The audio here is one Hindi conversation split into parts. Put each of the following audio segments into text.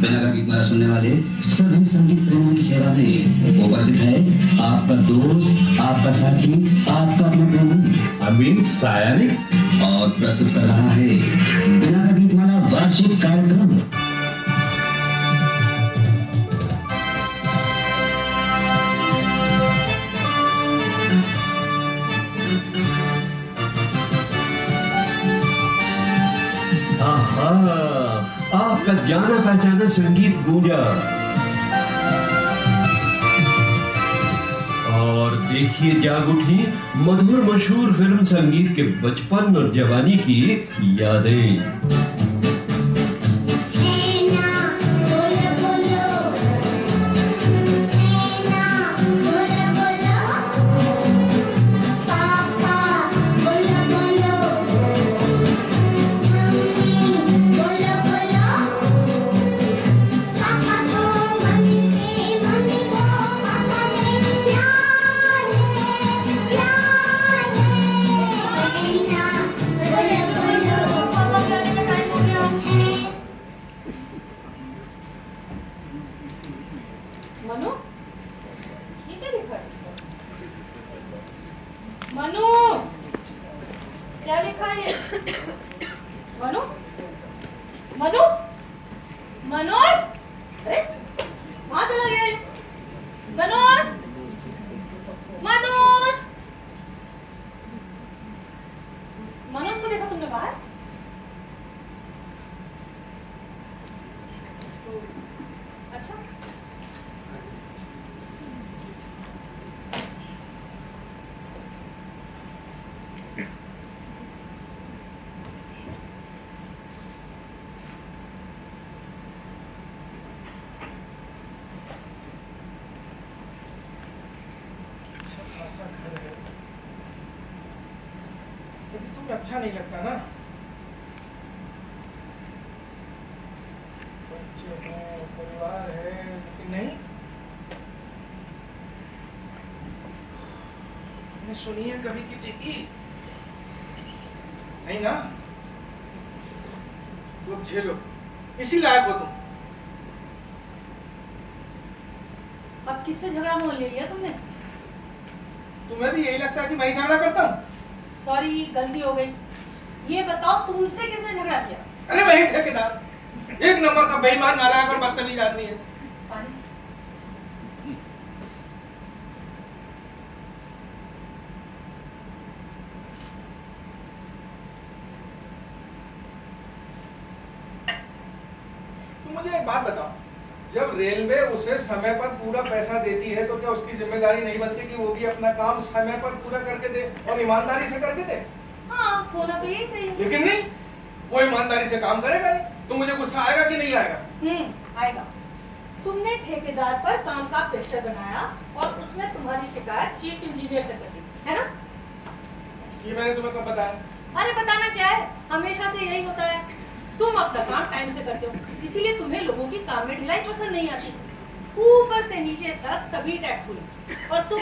बिना का गीत माला सुनने वाले सभी संगीत प्रेमियों की सेवा में उपस्थित है आपका दोस्त, आपका साथी, आपका अपना प्रेमी अमीन सायानी और प्रस्तुत कर रहा है बिना का गीत माला वार्षिक कार्यक्रम। आपका जाना पहचाना संगीत गूंजा और देखिए जाग उठी मधुर मशहूर फिल्म संगीत के बचपन और जवानी की यादें। मनु, ये क्या लिखा है? मनु, क्या लिखा है? मनु, मनु, मनोज, अरे वहाँ चला गया है? मनोज, मनोज, मनोज को देखा तुमने बाहर? अच्छा। तुम्हें अच्छा नहीं लगता ना? बच्चे हैं, परिवार है, लेकिन नहीं। तुमने सुनी है कभी किसी की? नहीं ना? तो झेलो, इसी लायक हो तुम। अब किससे झगड़ा मोल ले लिया तुमने? तुम्हें भी यही लगता है कि मैं ही झगड़ा करता हूँ? सॉरी, गलती हो गई। ये बताओ तुमसे किसने झगड़ा किया? अरे वही ठेकेदार, एक नंबर का बेईमान, नालायक और बदतमीज आदमी है। पानी? तुम मुझे एक बात बताओ, जब रेलवे उसे समय पर पूरा पैसा देती है तो क्या उसकी जिम्मेदारी नहीं बनती कि वो भी अपना काम समय पर पूरा करके दे और ईमानदारी से करके दे? हाँ, होना तो यही सही है। लेकिन नहीं, वो ईमानदारी से काम करेगा नहीं। तो मुझे गुस्सा आएगा कि नहीं आएगा? आएगा। तुमने ठेकेदार पर काम का प्रेशर बनाया और उसने तुम्हारी शिकायत चीफ इंजीनियर से कर दी, है ना? ये मैंने तुम्हें कब बताया? अरे बताना क्या है, हमेशा से यही होता है। तुम अपना काम टाइम से करते हो, इसीलिए तुम्हें लोगों की काम में ढिलाई पसंद नहीं आती। ऊपर से नीचे तक सभी टैक्टफुल और तुम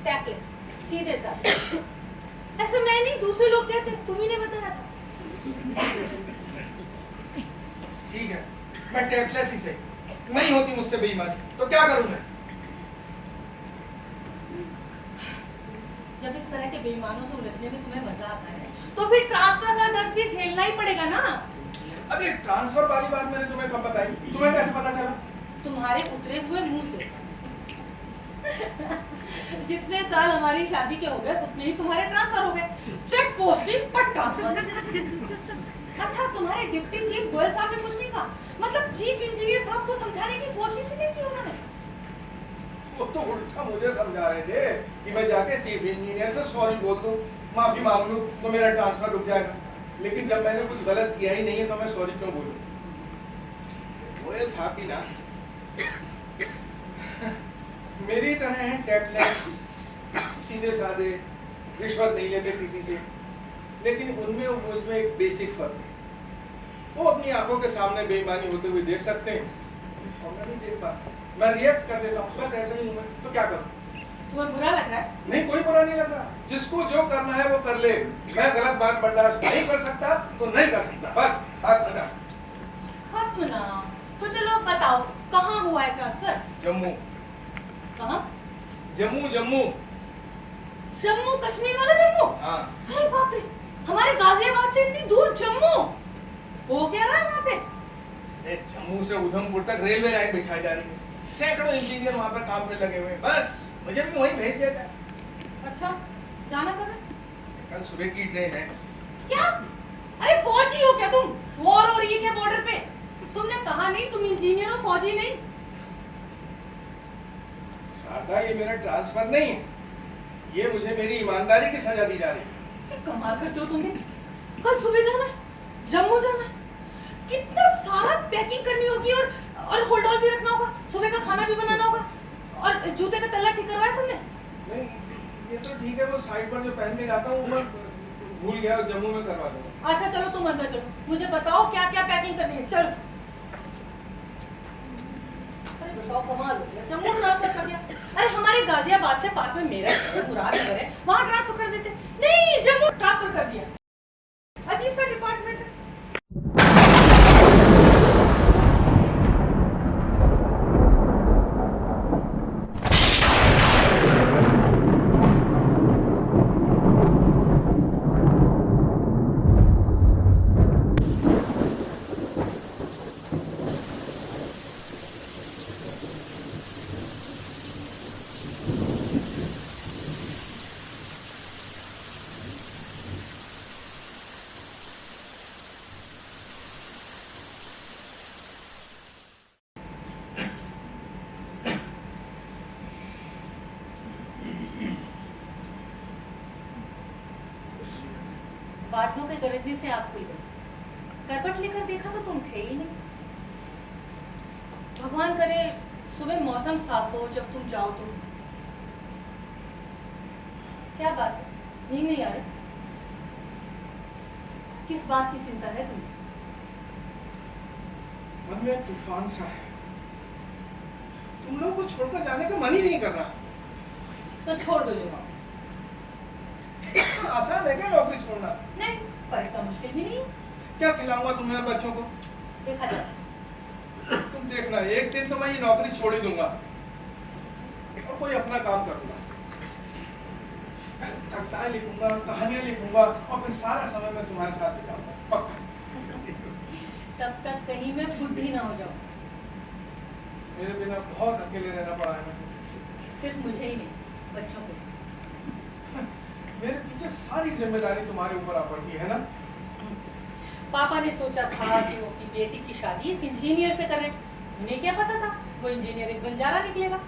टैकलेस, सीधे साधे। ऐसा मैं नहीं, दूसरे लोग कहते, तुम ही ने बताया था। ठीक है, मैं टैकलेस ही सही, नहीं होती मुझसे बेईमानी तो क्या करूं मैं? जब इस तरह के बेईमानों से उलझने में तुम्हें मजा आता है तो फिर ट्रांसफर का दर्द भी झेलना ही पड़ेगा ना। अभी ट्रांसफर वाली बात मैंने तुम्हें कब बताई? तुम्हें कैसे पता चला? तुम्हारे उतरे हुए मुंह से। जितने साल हमारी शादी के हो गए उतने ही तुम्हारे ट्रांसफर हो गए। चेक पोस्टिंग पर ट्रांसफर। अच्छा, तुम्हारे डिप्टी चीफ गोयल साहब ने कुछ नहीं कहा? मतलब चीफ इंजीनियर साहब को समझाने की कोशिश ही नहीं की उन्होंने? वो तो उल्टा मुझे समझा रहे थे कि मैं जाके चीफ इंजीनियर से सॉरी बोल दूं, माफी मांग लूं तो मेरा ट्रांसफर रुक जाएगा। लेकिन जब मैंने कुछ गलत किया ही नहीं है तो मैं सॉरी क्यों बोलूं? गोयल साहब भी ना मेरी तरह हैं, टैकलेस, सीधे साधे, रिश्वत नहीं लेते किसी से। लेकिन उनमें और मुझमें एक बेसिक फर्क है। वो अपनी आंखों के सामने बेईमानी होते हुए देख सकते हैं और मैं नहीं देख पाता। मैं रिएक्ट कर देता हूँ, बस ऐसा ही हूँ मैं। तो क्या करूँ? तुम्हें बुरा लग रहा है? नहीं, कोई बुरा नहीं लग रहा। जिसको जो करना है वो कर ले। मैं गलत बात बर्दाश्त नहीं कर सकता तो नहीं कर सकता, बस बात खत्म। खत्म ना, तो चलो बताओ, कहाँ हुआ है ट्रांसफर? जम्मू। कहाँ? जम्मू जम्मू। जम्मू कश्मीर वाला जम्मू? हाँ। अरे बाप रे, हमारे गाजियाबाद से इतनी दूर जम्मू? हो क्या रहा है वहाँ पे? जम्मू से उधमपुर तक रेलवे लाइन बिछाई जा रही है, सैकड़ों इंजीनियर वहाँ पर काम पे लगे हुए हैं, बस मुझे भी वहीं भेज दिया जाए। अच्छा, जाना कब है? कल सुबह की ट्रेन है। क्या? अरे फौजी हो क्या तुम? वॉर हो रही है क्या बॉर्डर पे? तुमने कहा नहीं तुम इंजीनियर हो, फौजी नहीं। शारदा, ये मेरा ट्रांसफर नहीं है, ये मुझे मेरी ईमानदारी की सजा दी जा रही है। कमाल करते हो तुम। कल सुबह जाना है, जम्मू जाना है, कितना सारा पैकिंग करनी होगी और होल्ड ऑल भी रखना होगा, सुबह का खाना भी बनाना होगा, और जूते का तल्ला ठीक करवाया तुमने? नहीं, ये तो ठीक है, वो साइड पर जो पहन के जाता हूँ वो मैं भूल गया और जम्मू में करवा दूंगा। अच्छा चलो तुम अंदर चलो, मुझे बताओ क्या क्या पैकिंग करनी है, चलो। अरे बताओ, कमाल हो गया, जम्मू ट्रांसफर कर दिया। अरे हमारे गाजियाबाद से पास में मेरा मुरादनगर है, वहाँ ट्रांसफर कर देते। नहीं, जम्मू ट्रांसफर कर दिया। अजीब सा डिपार्टमेंट है। बादलों के गरजने से आग खुल गई। करवट लेकर देखा तो तुम थे ही नहीं। भगवान करे सुबह मौसम साफ हो जब तुम जाओ तो। क्या बात है, नींद नहीं आ रही? किस बात की चिंता है तुम्हें? मन में तूफान सा है, तुम लोगों को छोड़कर जाने का मन ही नहीं कर रहा। तो छोड़ दो जो वहाँ। आसान है क्या नौकरी छोड़ना? नहीं, पर इतना मुश्किल भी नहीं है। क्या खिलाऊंगा तुम्हें और बच्चों को? देखा जाए। तुम देखना, एक दिन तो मैं ये नौकरी छोड़ ही दूंगा और कोई अपना काम करूंगा। कविताएं लिखूंगा, कहानियां लिखूंगा और फिर सारा समय मैं तुम्हारे साथ बिताऊंगा, पक्का। तब तक कहीं मैं बुढ़ी ना हो जाऊं। मेरे बिना बहुत अकेले रहना पड़ा है। सिर्फ मुझे ही नहीं, बच्चों को। मेरे पीछे सारी जिम्मेदारी तुम्हारे ऊपर आ पड़ती है ना? पापा ने सोचा था कि वो अपनी बेटी की शादी एक इंजीनियर से करें। उन्हें क्या पता था वो इंजीनियर एक बंजारा निकलेगा।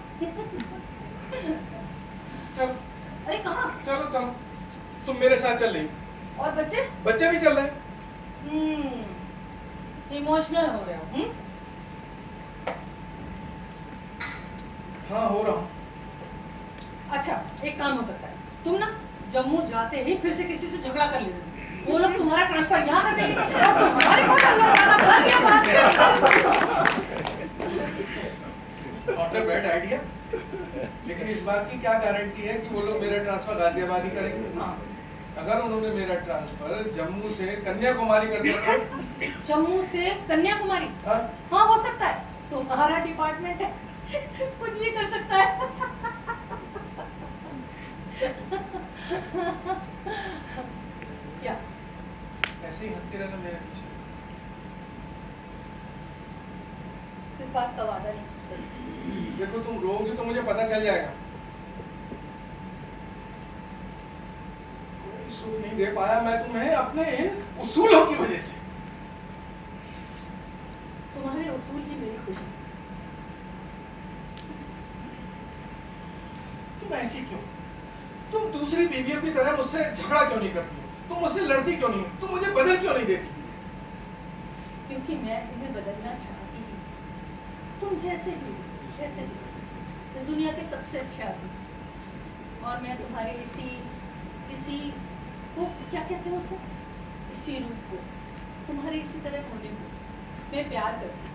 चल। अरे कहाँ? चलो चलो, तुम मेरे साथ चल रही। और बच्चे? बच्चे भी चल रहे। इमोशनल हो रहे हो? हाँ, हो रहा हूँ। अच्छा, एक काम हो सकता है, तुम ना जम्मू जाते ही फिर से किसी से झगड़ा कर लेना। वो लोग तुम्हारा ट्रांसफर यहाँ कर देंगे और तुम्हारे पास गाजियाबाद से। नॉट अ बैड आइडिया, लेकिन इस बात की क्या गारंटी है कि वो लोग मेरा ट्रांसफर गाजियाबाद ही करेंगे? हाँ। अगर उन्होंने मेरा ट्रांसफर जम्मू से कन्याकुमारी कर दिया तो? जम्मू से कन्याकुमारी? हाँ? हाँ, हो सकता है, तुम्हारा डिपार्टमेंट है, कुछ भी कर सकता है। क्या? ऐसे ही हंसते रहना मेरे पीछे। इस बात का वादा नहीं। देखो, तुम रोओगे तो मुझे पता चल जाएगा। कोई सुख नहीं दे पाया मैं तुम्हें अपने इन उसूलों की वजह से। तुम्हारे उसूल ही मेरी खुशी। तुम ऐसी क्यों? तुम दूसरी बीवियों की तरह मुझसे झगड़ा क्यों नहीं करती? तुम मुझसे लड़ती क्यों नहीं? तुम मुझे बदल क्यों नहीं देती? क्योंकि मैं तुम्हें बदलना चाहती हूँ। तुम जैसे भी इस दुनिया के सबसे अच्छे आदमी, और मैं तुम्हारे इसी को क्या कहते हैं उसे, इसी रूप को, तुम्हारे इसी तरह होने को मैं प्यार करती हूँ।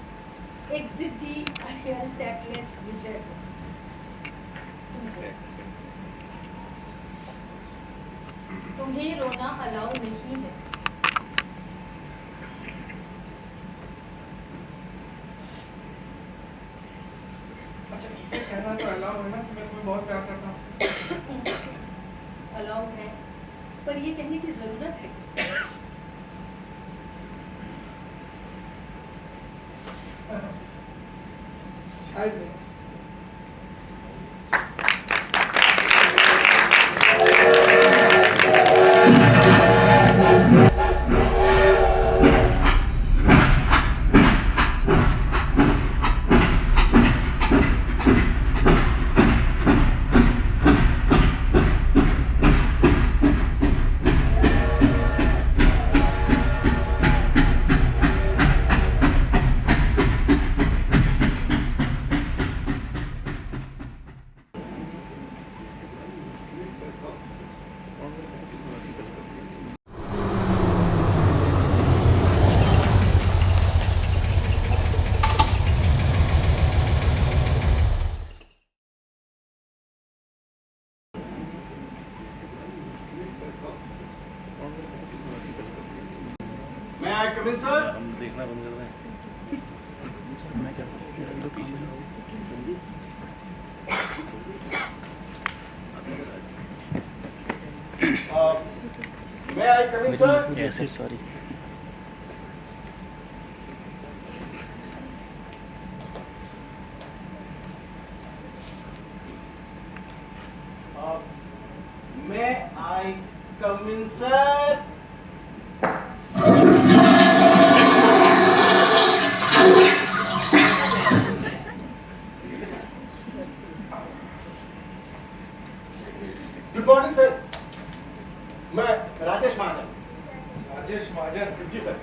एक जिद्दी अड़ियल टैक्टलेस विजय को। तुम्हें रोना अलाउ नहीं है। अच्छा ये कहना तो अलाउ है ना कि मैं तुम्हें बहुत प्यार करता हूँ। अलाउ है, पर ये कहने की जरूरत है। शायद नहीं। मैं आई कम इन सर? देखना बंद कर रहे हैं। मैं क्या मैं आई कम इन सर? ऐसे सॉरी मैं आई कम इन सर? गुड मॉर्निंग सर, मैं राजेश महाजन। राजेश महाजन जी सर।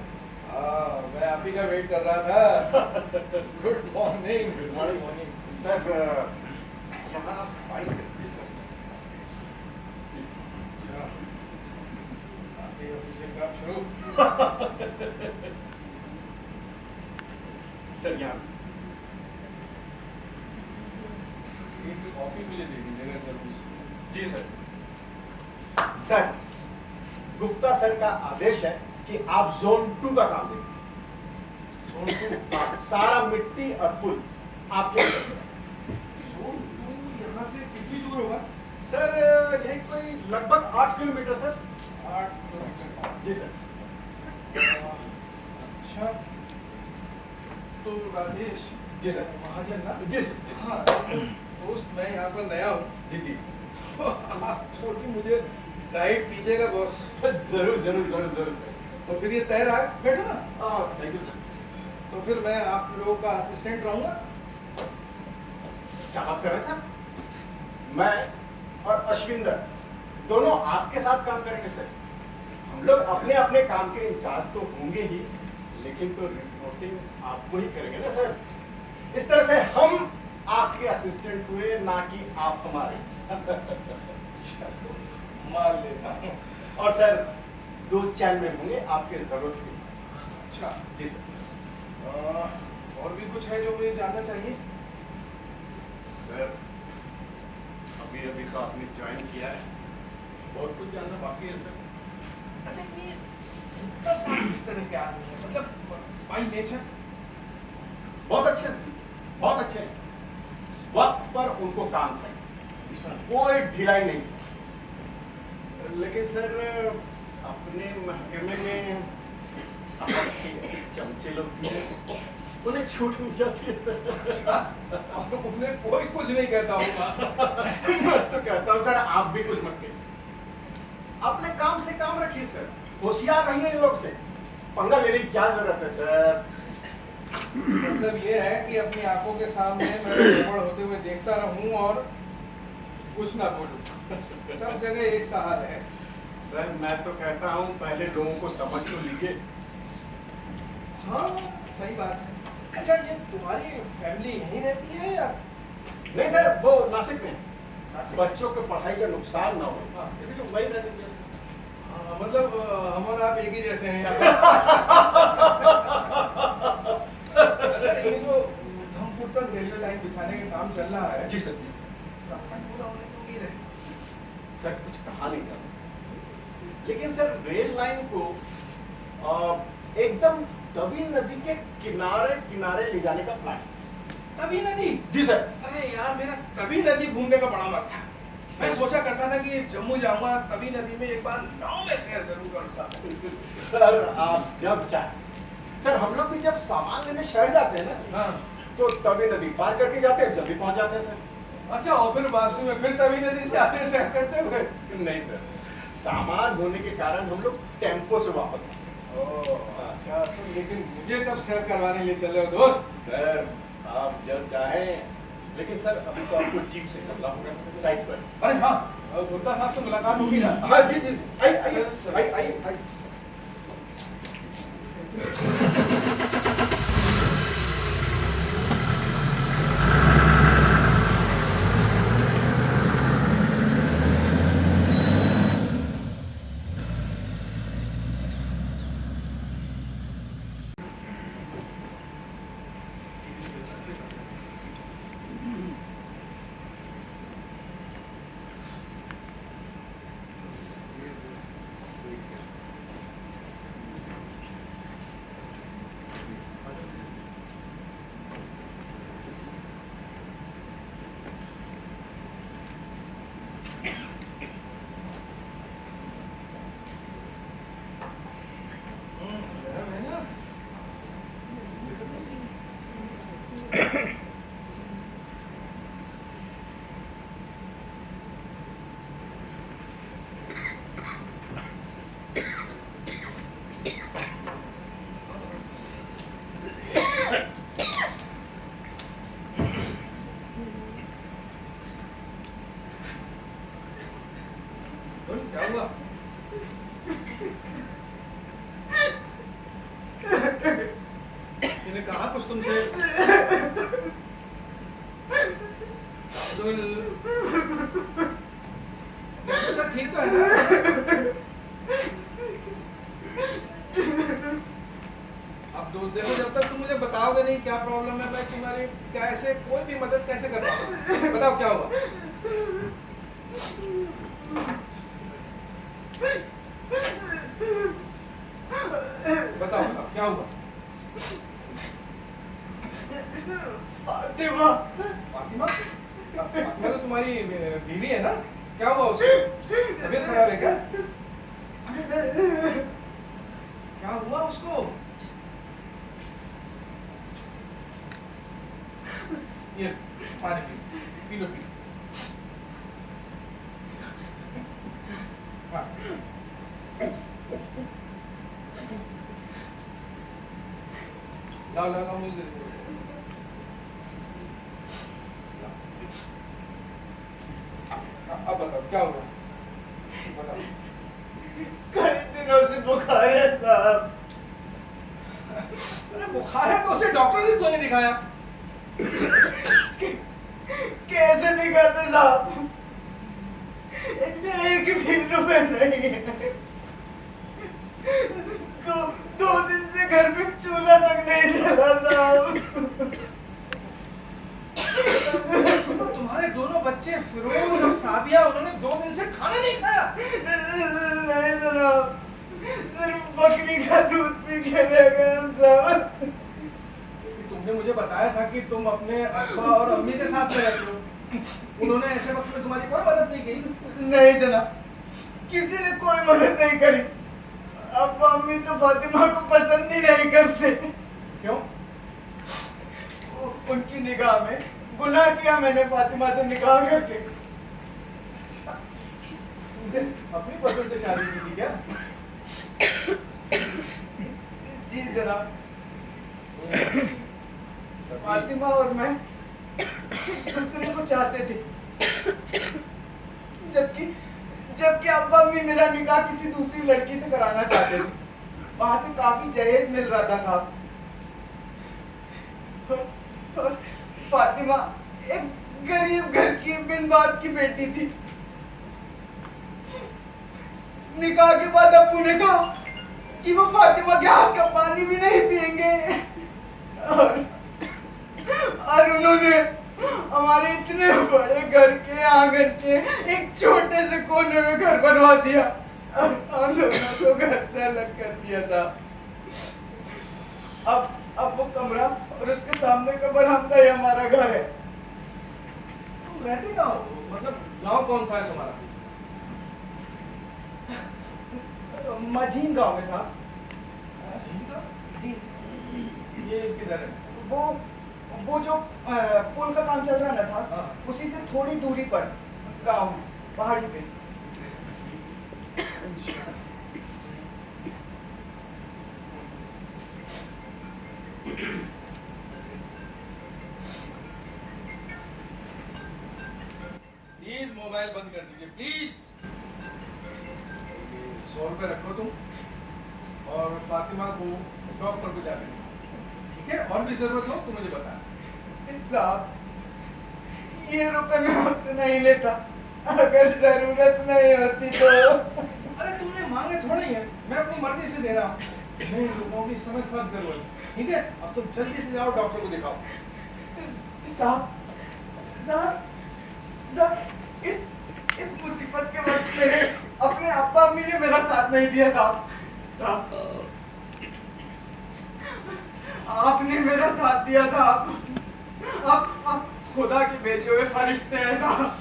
मैं आप ही का वेट कर रहा था। Good morning. Good morning sir. यहाँ साइन कर दीजिए सर। अच्छा, आपके ऑफिस का शुरू। सर यहाँ एक कॉफी मुझे दे दीजिएगा सर प्लीज। जी सर। सर, गुप्ता सर का आदेश है कि आप जोन 2 का काम दें। जोन 2 सारा मिट्टी और पुल आपके अंदर। जोन 2 यहाँ से कितनी दूर होगा? सर यही कोई लगभग 8 किलोमीटर सर। 8 किलोमीटर। जी सर। अच्छा, तो राजेश जी सर। महाजन ना? जी सर। हाँ दोस्त, मैं यहाँ पर नया हूँ। जी जी। आप थोड़ी मुझे गाइड कीजिएगा बॉस। जरूर जरूर जरूर जरूर सर। तो फिर ये तय रहा, बैठो ना। Thank you sir. तो फिर मैं आप लोगों का असिस्टेंट रहूंगा। क्या बात कर रहे हैं सर? मैं और अश्विंदर दोनों आपके साथ काम करेंगे सर। हम लोग अपने अपने काम के इंचार्ज तो होंगे ही, लेकिन तो रिपोर्टिंग आपको ही करेंगे ना सर। इस तरह से हम आपके असिस्टेंट हुए, ना कि आप हमारे। चलो, मान लेता हूँ। और सर 2 चैनल होंगे आपके जरूरत की। अच्छा, जी सर। और भी कुछ है जो मुझे जानना चाहिए? सर अभी अभी तो आपने ज्वाइन किया है, बहुत कुछ जानना बाकी है सर। अच्छा, ये गुप्ता साहब किस तरह के आदमी है? मतलब बाय नेचर? बहुत अच्छे सर, बहुत अच्छे हैं। वक्त पर उनको काम चाहिए, कोई ढिलाई नहीं सर। लेकिन सर अपने महकमे में साहब के चमचे लोग भी हैं, उन्हें छूट मिल जाती है सर। और उन्हें कोई कुछ नहीं कहता होगा। मैं तो कहता हूँ सर, आप भी कुछ मत कहिए, अपने काम से काम रखिए सर। होशियार रहिए इन लोग से, पंगा लेने की क्या जरूरत है सर। मतलब ये है कि अपनी आंखों के सामने मैं गड़बड़ होते हुए देखता रहूं और कुछ ना बोलूं। सब जगह एक सा हाल है। सर मैं तो कहता हूँ पहले लोगों को समझ तो लीजिए। हाँ सही बात है। अच्छा, ये तुम्हारी फैमिली यहीं रहती है या? नहीं सर, वो नासिक में। नासिक? बच्चों के पढ़ाई का नुकसान ना हो, हाँ। इसलिए वही रहते हैं। मतलब हम और आप एक ही जैसे हैं। अच्छा, ये जो धमपुर तक रेलवे लाइन बिछाने का काम चल रहा है, जी सर। कब तक पूरा होने की उम्मीद है? सर कुछ कहा नहीं जा सकता, लेकिन सर रेल लाइन को एकदम तवी नदी के किनारे किनारे ले जाने का प्लान है। तभी नदी? जी सर। अरे यार, मेरा तभी नदी घूमने का बड़ा मन था। मैं सोचा करता था कि जम्मू जाऊंगा, तभी नदी में एक बार नाव में सैर जरूर करूंगा। सर आप जब चाहे। सर हम लोग भी जब सामान लेने शहर जाते हैं ना, हाँ। तो तभी नदी पार करके जाते हैं, जल्दी पहुंच जाते हैं सर। अच्छा, और फिर वापसी में फिर तभी नदी से आते हैं सैर करते हुए? नहीं सर, सामान होने के कारण हम लोग टेम्पो से वापस आते हैं। ओह अच्छा, तो लेकिन मुझे कब सैर करवाने ले चले हो दोस्त? सर आप जब चाहें, लेकिन सर अभी तो आपको जीप से चलना होगा साइड पर। अरे हाँ, गुप्ता साहब से मुलाकात होगी ना? हाँ जी जी, आइए। क्या हुआ? किसी ने कहा कुछ तुमसे? अब्दुल, सब ठीक तो है ना? अब्दुल देखो, जब तक तुम मुझे बताओगे नहीं क्या प्रॉब्लम है, मैं तुम्हारी कैसे कोई भी मदद कैसे कर पाऊंगा? बताओ क्या हुआ? बताओ क्या हुआ? फातिमा। फातिमा? फातिमा तो तुम्हारी बीवी है ना? क्या हुआ उसको? तबीयत खराब है क्या? क्या हुआ उसको? ये पानी पी लो, पी लो। हाँ। लाओ मुझे दे दो। अब बताओ क्या हुआ? बताओ। कई दिनों से बुखार है साहब। अरे बुखार है तो उसे डॉक्टर से क्यों नहीं दिखाया? कैसे दिखाते साहब? एक भी रुपए नहीं है। दो दिन से घर में चूल्हा तक नहीं जला साहब। तो तुम्हारे दोनों बच्चे फिरोज और साबिया, उन्होंने 2 दिन से खाना नहीं खाया? नहीं जनाब, सिर्फ बकरी का दूध पी के रह गए हम साहब। तुमने मुझे बताया था कि तुम अपने अब्बा और अम्मी के साथ में रहते हो। उन्होंने ऐसे वक्त में तुम्हारी कोई मदद नहीं की? नहीं जनाब, किसी ने कोई मदद नहीं करी। अब अम्मी तो फातिमा को पसंद ही नहीं करते। क्यों? उनकी निगाह में गुनाह किया मैंने फातिमा से निकाह करके। तुमने अपनी पसंद से शादी की थी क्या? जी जनाब, फातिमा और मैं एक दूसरे को चाहते थे, जबकि अब्बा अम्मी मेरा निकाह किसी दूसरी लड़की से कराना चाहते थे। वहां से काफी जहेज मिल रहा था साहब। और फातिमा एक गरीब घर की बिन बाप की बेटी थी। निकाह के बाद अब्बू ने कहा कि वो फातिमा के हाथ का पानी भी नहीं पिएंगे, और उन्होंने हमारे इतने बड़े घर के आंगन के एक छोटे से कोने में घर बनवा दिया और हम दोनों को घर से अलग कर दिया था। अब वो कमरा और उसके सामने का बरामदा ही हमारा घर है। तुम रहते कहाँ हो? मतलब गांव कौन सा है तुम्हारा? मझीन गांव में साहब। मझीन का? जी। ये किधर है? वो जो पुल का काम चल रहा है ना साहब, हाँ। उसी से थोड़ी दूरी पर गांव है, पहाड़ी पे। प्लीज मोबाइल बंद कर दीजिए प्लीज। 100 रुपए रखो तुम और फातिमा को डॉक्टर को जाने दो, ठीक है? और भी जरूरत हो तो मुझे बताना। साहब ये रुपए मैं आपसे नहीं लेता, अगर जरूरत नहीं होती तो। अरे तुमने मांगे थोड़े ही है, मैं अपनी मर्जी से दे रहा हूँ। नहीं लोगों की समझ सब जरूरत है, ठीक है? अब तुम जल्दी से जाओ डॉक्टर को दिखाओ। साहब साहब साहब इस मुसीबत के वक्त में अपने अब्बा अम्मी ने मेरा साथ नहीं दिया साहब। साहब आपने मेरा साथ दिया साहब। आप खुदा के भेजे हुए फरिश्ते हैं साहब,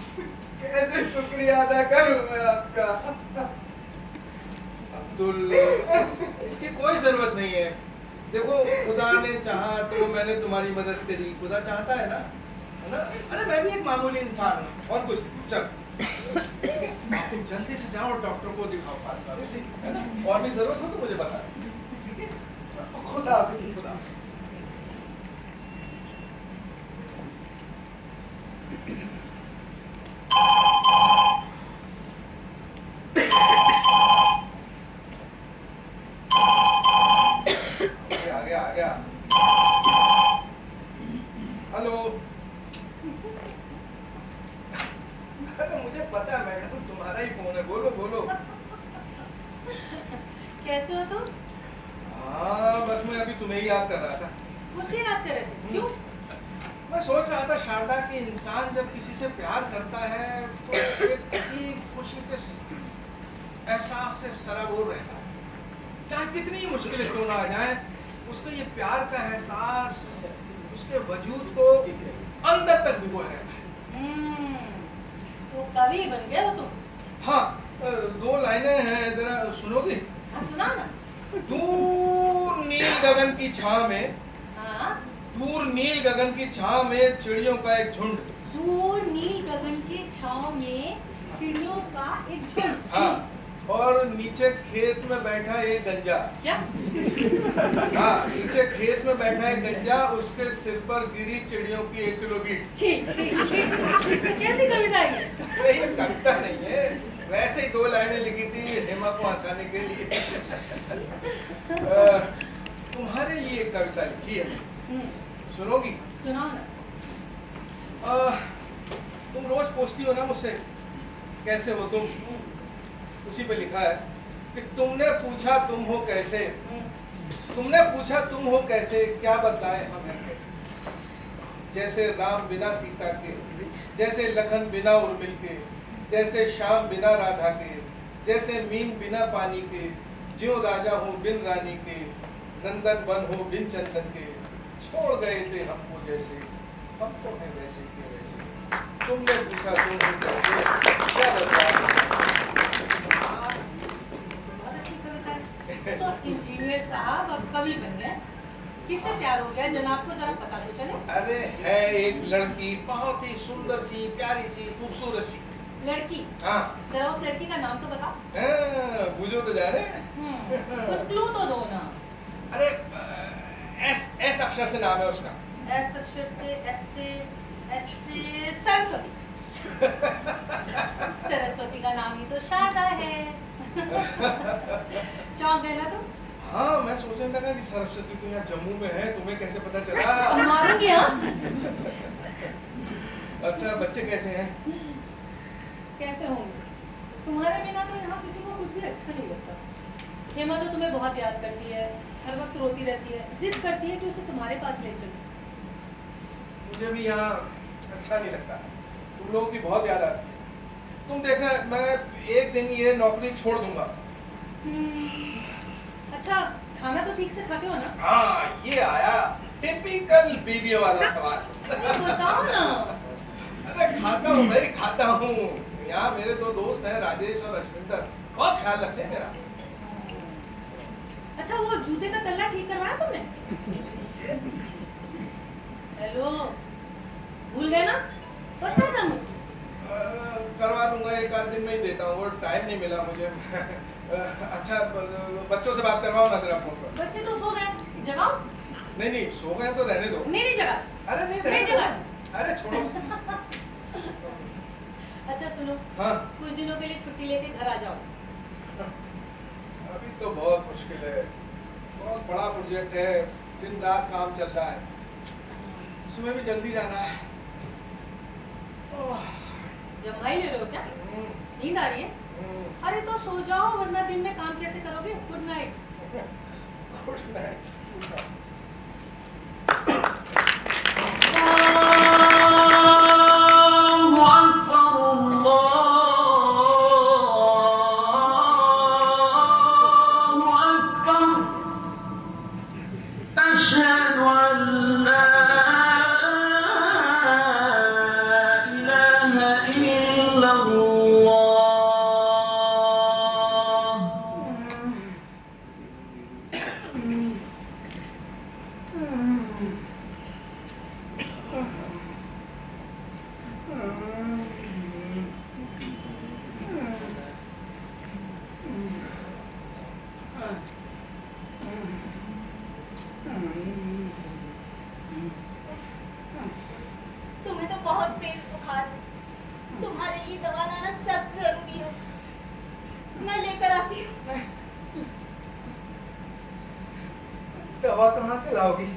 कैसे शुक्रिया अदा करूं मैं आपका। अब्दुल इसकी कोई जरूरत नहीं है। देखो खुदा ने चाहा तो मैंने तुम्हारी मदद करी, खुदा चाहता है ना, है ना? अरे मैं भी एक मामूली इंसान हूँ और कुछ नहीं। चल आप तुम जल्दी से जाओ और डॉक्टर को दिखाओ फातिमा, है ना? और भी जरूरत हो तो मुझे बता, ठीक है? खुदा हाफिज़, खुदा। आ गया। हेलो। अरे मुझे पता है मैडम तुम्हारा ही फोन है, बोलो बोलो। कैसे हो तुम? हाँ बस मैं अभी तुम्हें ही याद कर रहा था। मुझे याद कर रहे थे, क्यों? मैं सोच रहा था शारदा कि इंसान जब किसी से प्यार करता है तो एक अजीब खुशी के एहसास से सराबोर रहता है। चाहे कितनी ही मुश्किलें क्यों ना आ जाए, उसको ये प्यार का एहसास उसके वजूद को अंदर तक भिगोए रहता है। तो कवि बन गए हो तुम? हाँ 2 लाइनें हैं, जरा सुनोगे? हाँ सुना ना। दूर नील गगन की छांव में, हाँ। दूर नील गगन की छांव में चिड़ियों का एक झुंड। दूर नील गगन की छांव में चिड़ियों का एक झुंड। हाँ और नीचे खेत में बैठा एक गंजा। क्या? हाँ नीचे खेत में बैठा एक गंजा, उसके सिर पर गिरी चिड़ियों की 1 किलो ईंट। कैसी कविता है ये? ये कविता नहीं है, वैसे ही 2 लाइनें लिखी थी हेमा को हंसाने के लिए। तुम्हारे लिए एक कविता लिखी है, सुनोगी? सुनाओ ना। तुम रोज पूछती हो ना मुझसे कैसे हो तुम, उसी पे लिखा है कि तुमने पूछा तुम हो कैसे, तुमने पूछा तुम हो कैसे, क्या बतलाएं हम हैं कैसे। जैसे राम बिना सीता के, जैसे लखन बिना उर्मिल के, जैसे श्याम बिना राधा के, जैसे मीन बिना पानी के, ज्यों राजा हो बिन रानी के, नंदन वन हो बिन चंदन के, छोड़ गए थे हमको जैसे, हम तो हैं वैसे के वैसे। तुमने पूछा तुम हो कैसे, क्या बतलाएं। तो इंजीनियर साहब अब कवि बन गए, किससे प्यार हो गया जनाब को जरा पता तो चले। अरे है एक लड़की, बहुत ही सुंदर सी, प्यारी सी, खूबसूरत सी लड़की। हाँ जरा उस लड़की का नाम तो बताओ। बुझो तो जा रहे। कुछ क्लू तो दो ना। अरे एस अक्षर से नाम है उसका। एस अक्षर से, एस से सरस्वती। सरस्वती का नाम ही तो शारदा है। चौंक गए ना तुम? हाँ मैं सोचने लगा कि सरस्वती तो यहाँ जम्मू में है, तुम्हें कैसे पता चला? मारूंगी हाँ। अच्छा बच्चे कैसे हैं? कैसे होंगे? तुम्हारे बिना तो यहाँ किसी को कुछ भी अच्छा नहीं लगता। हेमा तो तुम्हें बहुत याद करती है, हर वक्त रोती रहती है, जिद करती है कि उसे तुम्हारे पास ले चलो। मुझे भी यहाँ अच्छा नहीं लगता, तुम लोगों की बहुत याद आती है। तुम देखना मैं एक दिन ये नौकरी छोड़ दूंगा। अच्छा खाना तो ठीक से खाते हो ना? हाँ, ये आया टिपिकल बीवियों वाला सवाल। अरे बताओ ना। अरे खाता हूँ भाई, खाता हूँ। यहाँ मेरे दो दोस्त हैं, राजेश और अश्विंदर, बहुत ख्याल रखते हैं मेरा। अच्छा वो जूते का तल्ला ठीक करवाया तुमने? हेलो, भूल गए ना? पता था मुझे। करवा लूंगा, एक आध दिन में ही देता हूँ, वो टाइम नहीं मिला मुझे। अच्छा बच्चों से बात करवाओ ना तेरा फोन पर। बच्चे तो सो गए, जगाओ। नहीं नहीं, सो गए तो रहने दो। नहीं जगा। अरे नहीं, नहीं रहने जगा। दो। अरे छोड़ो। अच्छा सुनो, हाँ, कुछ दिनों के लिए छुट्टी लेके घर आ जाओ। अभी तो बहुत मुश्किल है, बहुत बड़ा प्रोजेक्ट है, दिन रात काम चल रहा है, सुबह भी जल्दी जाना है। जम्भाई ले रहे हो क्या? नींद आ रही है? अरे तो सो जाओ, वरना दिन में काम कैसे करोगे? Good night. Good night. तुम्हें तो बहुत तेज बुखार है, तुम्हारे लिए दवा लाना सख्त जरूरी है। मैं लेकर आती हूँ। दवा कहाँ से लाओगी?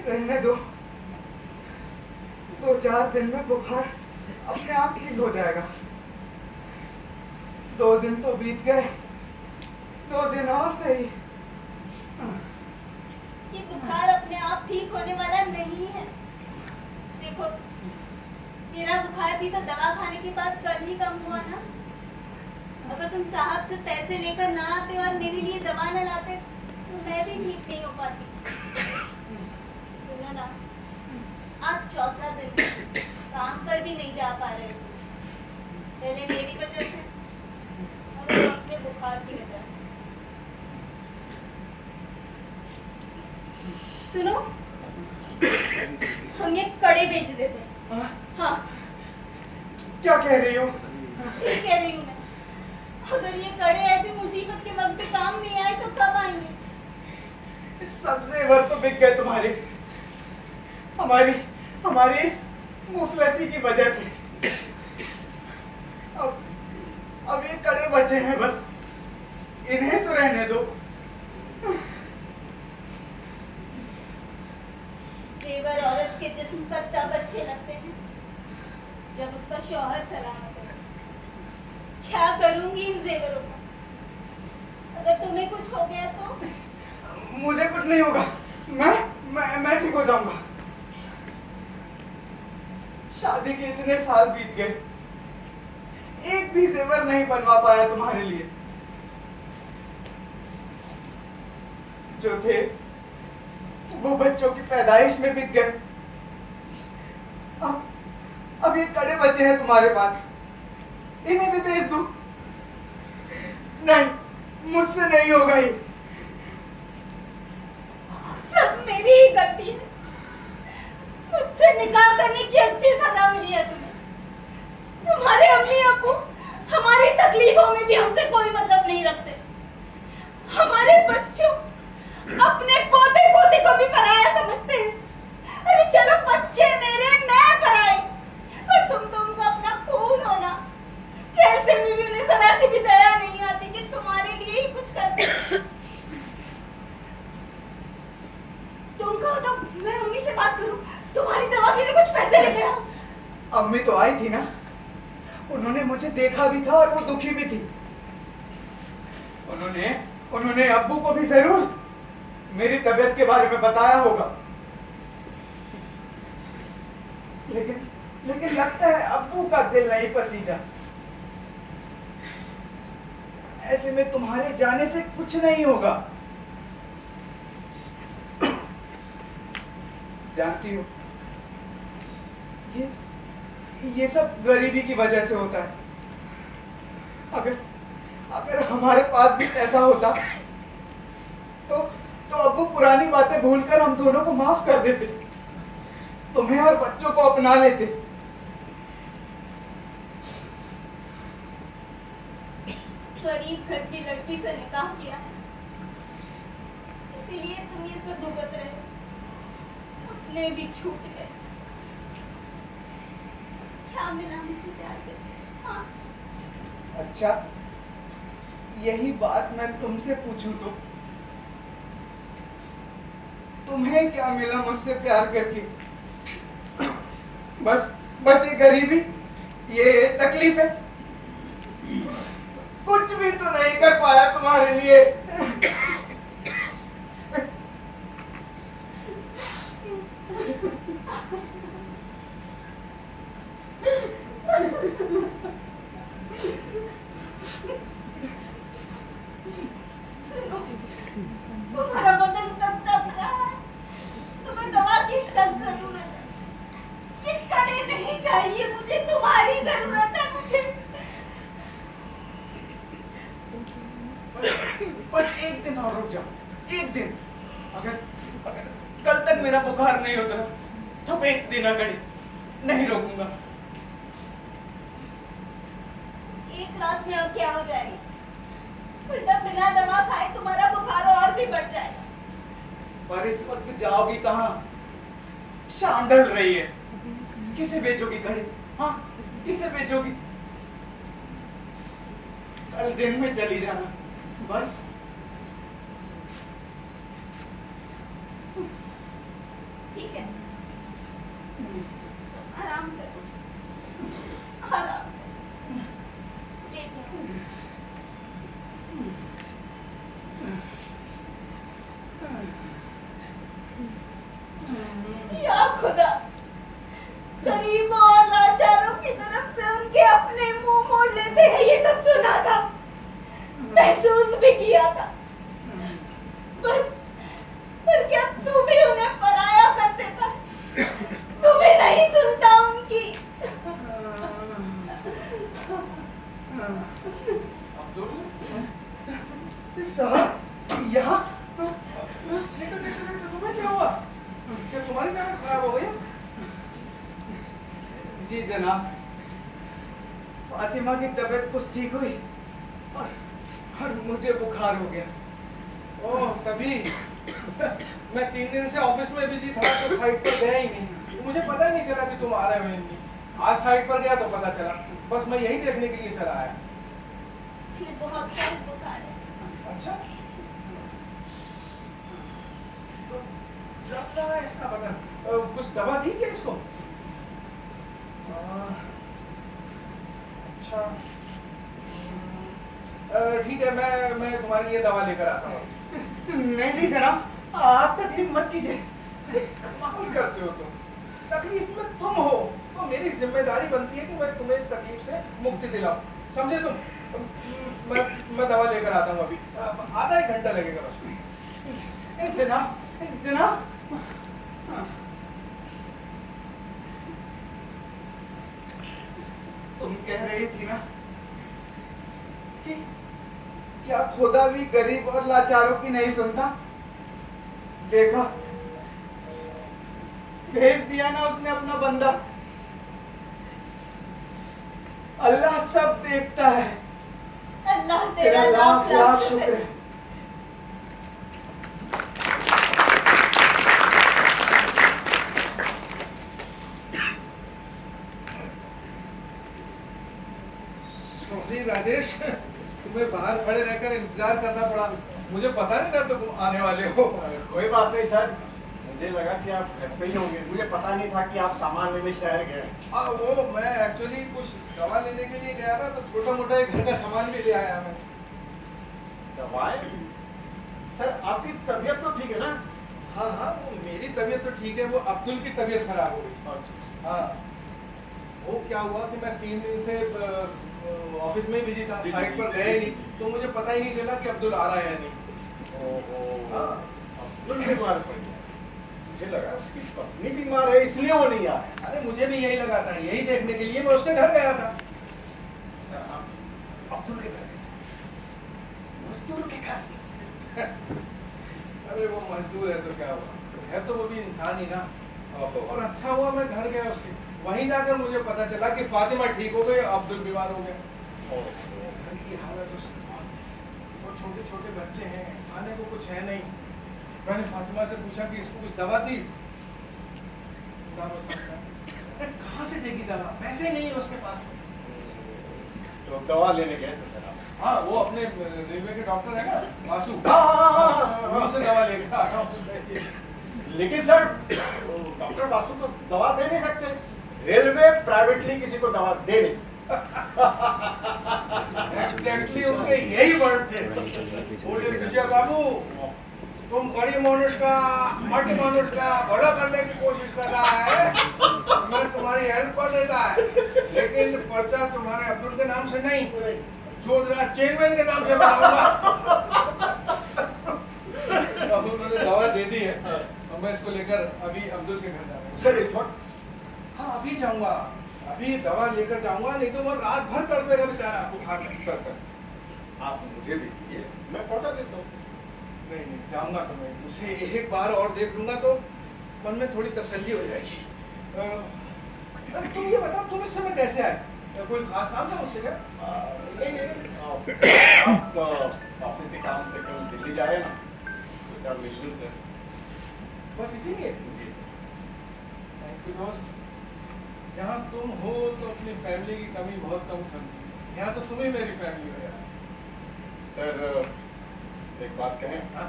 रहने दो, 2-4 दिन में बुखार अपने आप ठीक हो जाएगा। 2 दिन तो बीत गए, 2 दिन और सही। ये बुखार अपने आप ठीक होने वाला नहीं है। देखो, मेरा बुखार भी तो दवा खाने के बाद कल ही कम हुआ ना। अगर तुम साहब से पैसे लेकर ना आते और मेरे लिए दवा न लाते तो मैं भी ठीक नहीं हो पाती। सुनो ना, आज 4था दिन है, काम पर भी नहीं जा पा रहे हो। पहले मेरी वजह से और फिर अपने बुखार की वजह से। सुनो, हम ये कड़े बेच देते हैं। हाँ, क्या कह रही हो? ठीक कह रही हूँ मैं। अगर ये कड़े ऐसी मुसीबत के वक्त पे काम नहीं आए तो कब आएंगे? सब जेवर तो बिक गए तुम्हारे, हमारी इस मुफलसी की वजह से। अब ये कड़े बचे हैं, बस इन्हें तो रहने दो। जेवर औरत के जिस्म पर तब अच्छे लगते हैं जब उसका शौहर सलामत हो। क्या करूंगी इन जेवरों का? अगर तुम्हें कुछ हो गया तो? मुझे कुछ नहीं होगा, मैं ठीक हो जाऊंगा। शादी के इतने साल बीत गए, एक भी जेवर नहीं बनवा पाया तुम्हारे लिए। जो थे वो बच्चों की पैदाइश में बिक गए। अब ये कड़े बचे हैं तुम्हारे पास, इन्हें भी बेच दूं? नहीं, मुझसे नहीं होगा ये। सब मेरी ही गलती है। मुझसे निकाह करने की अच्छी सजा मिली है तुम्हें। तुम्हारे अम्मी अब्बू हमारी तकलीफों में भी हमसे कोई मतलब नहीं रखते। हमारे बच्चों अपने पोते पोती को भी पराया समझते हैं। अरे चलो बच्चे मेरे, मैं पराई, और तुम तो उनको अपना खून हो ना। कैसे में भी उन्हें जरा सी भी दया नहीं आती कि तुम्हारे लिए ही कुछ करते। तुम कहो तो मैं अम्मी से बात करूं, तुम्हारी दवा के लिए कुछ पैसे लेकर आऊं। अम्मी तो आई थी ना, उन्होंने मुझे देखा भी था और वो दुखी भी थी। उन्होंने अब्बू को भी जरूर मेरी तबीयत के बारे में बताया होगा। लेकिन लगता है अब्बू का दिल नहीं पसीजा। ऐसे में तुम्हारे जाने से कुछ नहीं होगा। जानती हो, ये सब गरीबी की वजह से होता है। अगर हमारे पास भी पैसा होता तो अब वो पुरानी बातें भूलकर हम दोनों को माफ कर देते, तुम्हें और बच्चों को अपना लेते। गरीब घर की लड़की से निकाह किया है, इसीलिए तुम ये सब भुगत रहे हो। अपने भी छूट गए। क्या मिला मुझसे प्यार करके? हाँ, अच्छा, यही बात मैं तुमसे पूछूं तो तुम्हें क्या मिला मुझसे प्यार करके? बस ये गरीबी, ये तकलीफ है। कुछ भी तो नहीं कर पाया तुम्हारे लिए। सुनो, तुम्हारा बदन कब तक रहा है? तुम्हें दवा की सख्त जरूरत है। ये कड़े नहीं चाहिए मुझे, तुम्हारी जरूरत है मुझे। बस एक दिन और रुक जाओ, एक दिन। अगर कल तक मेरा बुखार नहीं उतरा तो बेच देना कड़ी, नहीं रोकूंगा। एक रात में और क्या हो जाएगी? उल्टा बिना दवा खाए तुम्हारा बुखार और भी बढ़ जाएगा। पर इस वक्त जाओगी कहाँ? शाम ढल रही है, किसे बेचोगी कड़ी? हाँ, किसे बेचोगी? कल दिन में चली जाना, बस। ठीक है, आराम करो, आराम करो, लेट जाओ। या खुदा, गरीबों और लाचारों की तरफ से उनके अपने मुंह मोड़ लेते हैं, ये तो सुना था, महसूस भी किया था। पर क्या तू भी उन्हें पराया कर देता है? तू भी नहीं सुनता उनकी? अब्दुल साहब, यहाँ तुम्हें क्या हुआ? क्या तुम्हारी तबीयत खराब हो गई? जी जनाब, फातिमा की तबीयत कुछ ठीक हुई और मुझे बुखार हो गया। ओह, तभी मैं 3 दिन से ऑफिस में बिजी था तो साइट पर गया ही नहीं। मुझे पता ही नहीं चला कि तुम आ रहे हो या नहीं। आज साइट पर गया तो पता चला। बस मैं यही देखने के लिए चला आया। बहुत तेज बुखार है। अच्छा, तो चल रहा है इसका बदन। कुछ दवा दी क्या इसको? अच्छा, ठीक है, मैं तुम्हारे लिए दवा लेकर आता हूँ। नहीं जनाब, आप तकलीफ मत कीजिए। कमाल करते हो तुम। तकलीफ में तुम हो तो मेरी जिम्मेदारी बनती है कि मैं तुम्हें इस तकलीफ से मुक्ति दिलाऊं। समझे तुम? मैं दवा लेकर आता हूँ अभी। आधा 1 घंटा लगेगा बस। जनाब, तुम कह रही थी ना कि क्या खुदा भी गरीब और लाचारों की नहीं सुनता? देखा, भेज दिया ना उसने अपना बंदा। अल्लाह सब देखता है। अल्लाह तेरा लाख लाख शुक्र है। सॉरी राजेश, तुम्हें बाहर खड़े रहकर इंतजार करना पड़ा। मुझे पता नहीं था तुम आने वाले हो। कोई बात नहीं सर, मुझे लगा कि आप घर पे ही होंगे। मुझे पता नहीं था कि आप सामान लेने शहर गए। वो मैं एक्चुअली कुछ दवा लेने के लिए गया था तो छोटा मोटा एक घर का सामान भी ले आया मैं। दवाएं? सर आपकी तबीयत तो ठीक है ना? हाँ, वो मेरी तबीयत तो ठीक है, वो अब्दुल की तबीयत खराब हो गई। हाँ, वो क्या हुआ कि मैं 3 दिन से ऑफिस में ही बिजी था, साइट पर गए नहीं, तो मुझे पता ही नहीं चला कि अब्दुल आ रहा है या नहीं। ओहो, अब्दुल बीमार पड़ गया। मुझे लगा उसकी पत्नी बीमार है इसलिए वो नहीं आया। अरे मुझे भी यही लगा था, यही देखने के लिए मैं उसके घर गया था। अब्दुल के घर गए? मजदूर के घर? अरे वो मजदूर है तो क्या हुआ, है तो वो भी इंसान ही ना। और अच्छा हुआ मैं घर गया उसके, वहीं जाकर मुझे पता चला कि फातिमा ठीक हो गई, अब्दुल बीमार हो गया। घर की हालत उसकी, वो छोटे छोटे बच्चे हैं, खाने को कुछ है नहीं। मैंने फातिमा से पूछा कि इसको कुछ दवा दी, कहाँ से देगी दवा, पैसे नहीं है उसके पास में। तो दवा लेने गए थे सर आप? हाँ, वो अपने रेलवे के डॉक्टर है ना, वासु, हाँ। उन्हीं से दवा लेकर आ रहा हूँ। लेकिन सर डॉक्टर बासु तो दवा दे नहीं सकते, रेलवे प्राइवेटली किसी को दवा दे नहीं सकते। एग्जैक्टली उसके यही वर्ड थे। बोले विजय बाबू, तुम गरीब मनुष्य का, मठ मनुष्य का भला करने की कोशिश कर रहा है, मैं तुम्हारी हेल्प कर देता है, लेकिन पर्चा तुम्हारे अब्दुल के नाम से नहीं, चौधरी चेयरमैन के नाम से बनाऊंगा। अब उन्होंने दवा दे दी है और मैं इसको लेकर अभी अब्दुल के घर जा रहा हूँ। सर इस वक्त? हाँ, अभी जाऊंगा, अभी दवा लेकर जाऊंगा, नहीं तो वो रात भर कर देगा बेचारा बुखार में। सर आप मुझे देखिए, मैं पहुंचा देता हूँ। नहीं नहीं, जाऊंगा तो मैं उसे एक बार और देख लूंगा तो मन में थोड़ी तसल्ली हो जाएगी। अरे तुम ये बताओ, तुम इस समय कैसे आए? कोई खास काम था मुझसे क्या? नहीं आप ऑफिस के काम से कल दिल्ली जा रहे हैं ना, सोचा मिल लूं सर। बस इसीलिए? जी सर। थैंक यू दोस्त। यहाँ तुम हो तो अपनी फैमिली की कमी बहुत कम करती है, यहाँ तो तुम ही मेरी फैमिली हो यार। सर एक बात कहें? हाँ?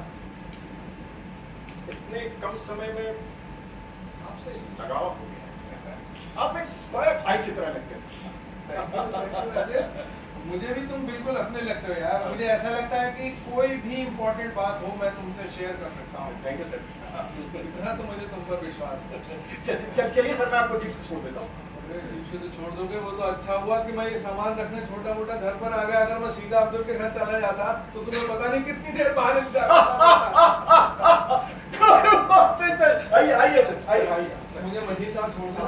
इतने कम समय में आपसे लगाव हो गया, आप एक बड़े भाई की तरह लगते हैं। मुझे भी तुम बिल्कुल अपने लगते हो यार, मुझे ऐसा लगता है कि कोई भी इम्पोर्टेंट बात हो मैं तुमसे शेयर कर सकता हूँ। Thank you sir. इतना तो मुझे तुम पर विश्वास है। चलिए सर, मैं आपको चिप्स छोड़ देता हूँ। से तो छोड़ दोगे, वो तो अच्छा हुआ कि मैं ये सामान रखने छोटा मोटा घर पर आ गया। अगर मैं सीधा अब्दुल के घर चला जाता तो तुम्हें पता नहीं कितनी देर बाहर इंतजार करता। आइए सर, आइए। मुझे मजीदार छोड़ दो।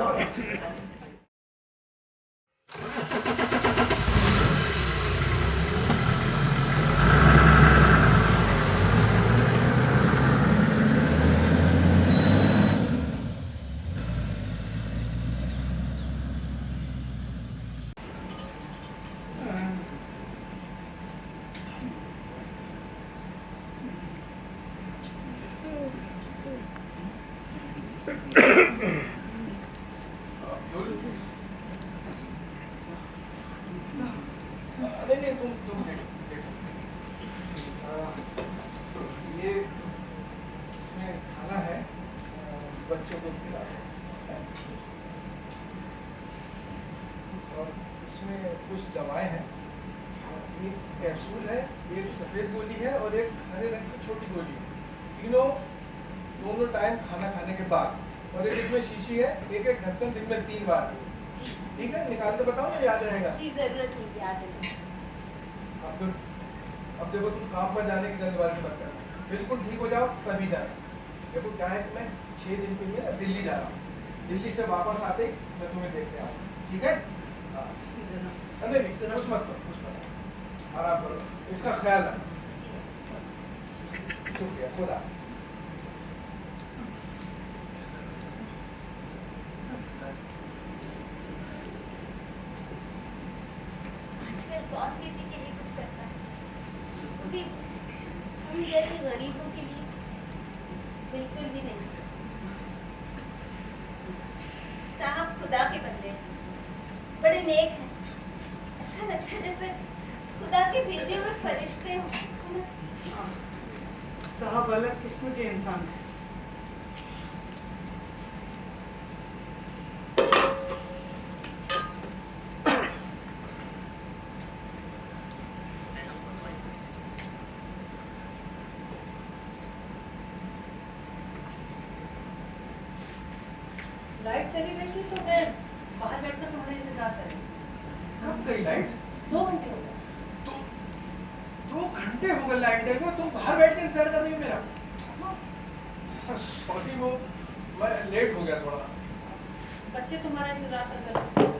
नहीं, तुम देखो। ये इसमें खाना है, बच्चों को खिला दो। और इसमें कुछ दवाएं हैं, एक कैप्सूल है, एक सफेद गोली है और एक हरे रंग की छोटी गोली है। दोनों टाइम खाना खाने के बाद। और एक इसमें शीशी है, एक एक ढक्कन दिन में 3 बार। ठीक है, निकाल के बताओ ना, याद रहेगा? जी जरूरत नहीं, याद है। अब देखो, तुम काम पर जाने की जल्दबाजी मत करना, बिल्कुल ठीक हो जाओ तभी जाना। देखो क्या है कि मैं 6 दिन के लिए दिल्ली जा रहा हूँ, दिल्ली से वापस आते ही मैं तुम्हें देखते आऊँ, ठीक है? नहीं कुछ मत करो, आराम करो, इसका ख्याल रखो। शुक्रिया, खुदा हाफिज़। आजकल कौन किसी के लिए कुछ करता है, वो भी हम जैसे गरीबों के लिए बिल्कुल भी नहीं। साहब खुदा के बंदे हैं, बड़े नेक हैं, ऐसा लगता है जैसे खुदा के भेजे हुए फरिश्ते हों। साहब अलग किस्म के इंसान हैं। लाइट चली गई थी तो मैं बाहर बैठकर तुम्हारे इंतजार कर रही थी। कब गई लाइट? 2 घंटे हो गए। 2 घंटे हो गए लाइट गई हुए, तुम बाहर बैठ के इंतजार कर रही हो मेरा? सॉरी, वो मैं लेट हो गया थोड़ा। बच्चे तुम्हारा इंतजार कर रहे हैं।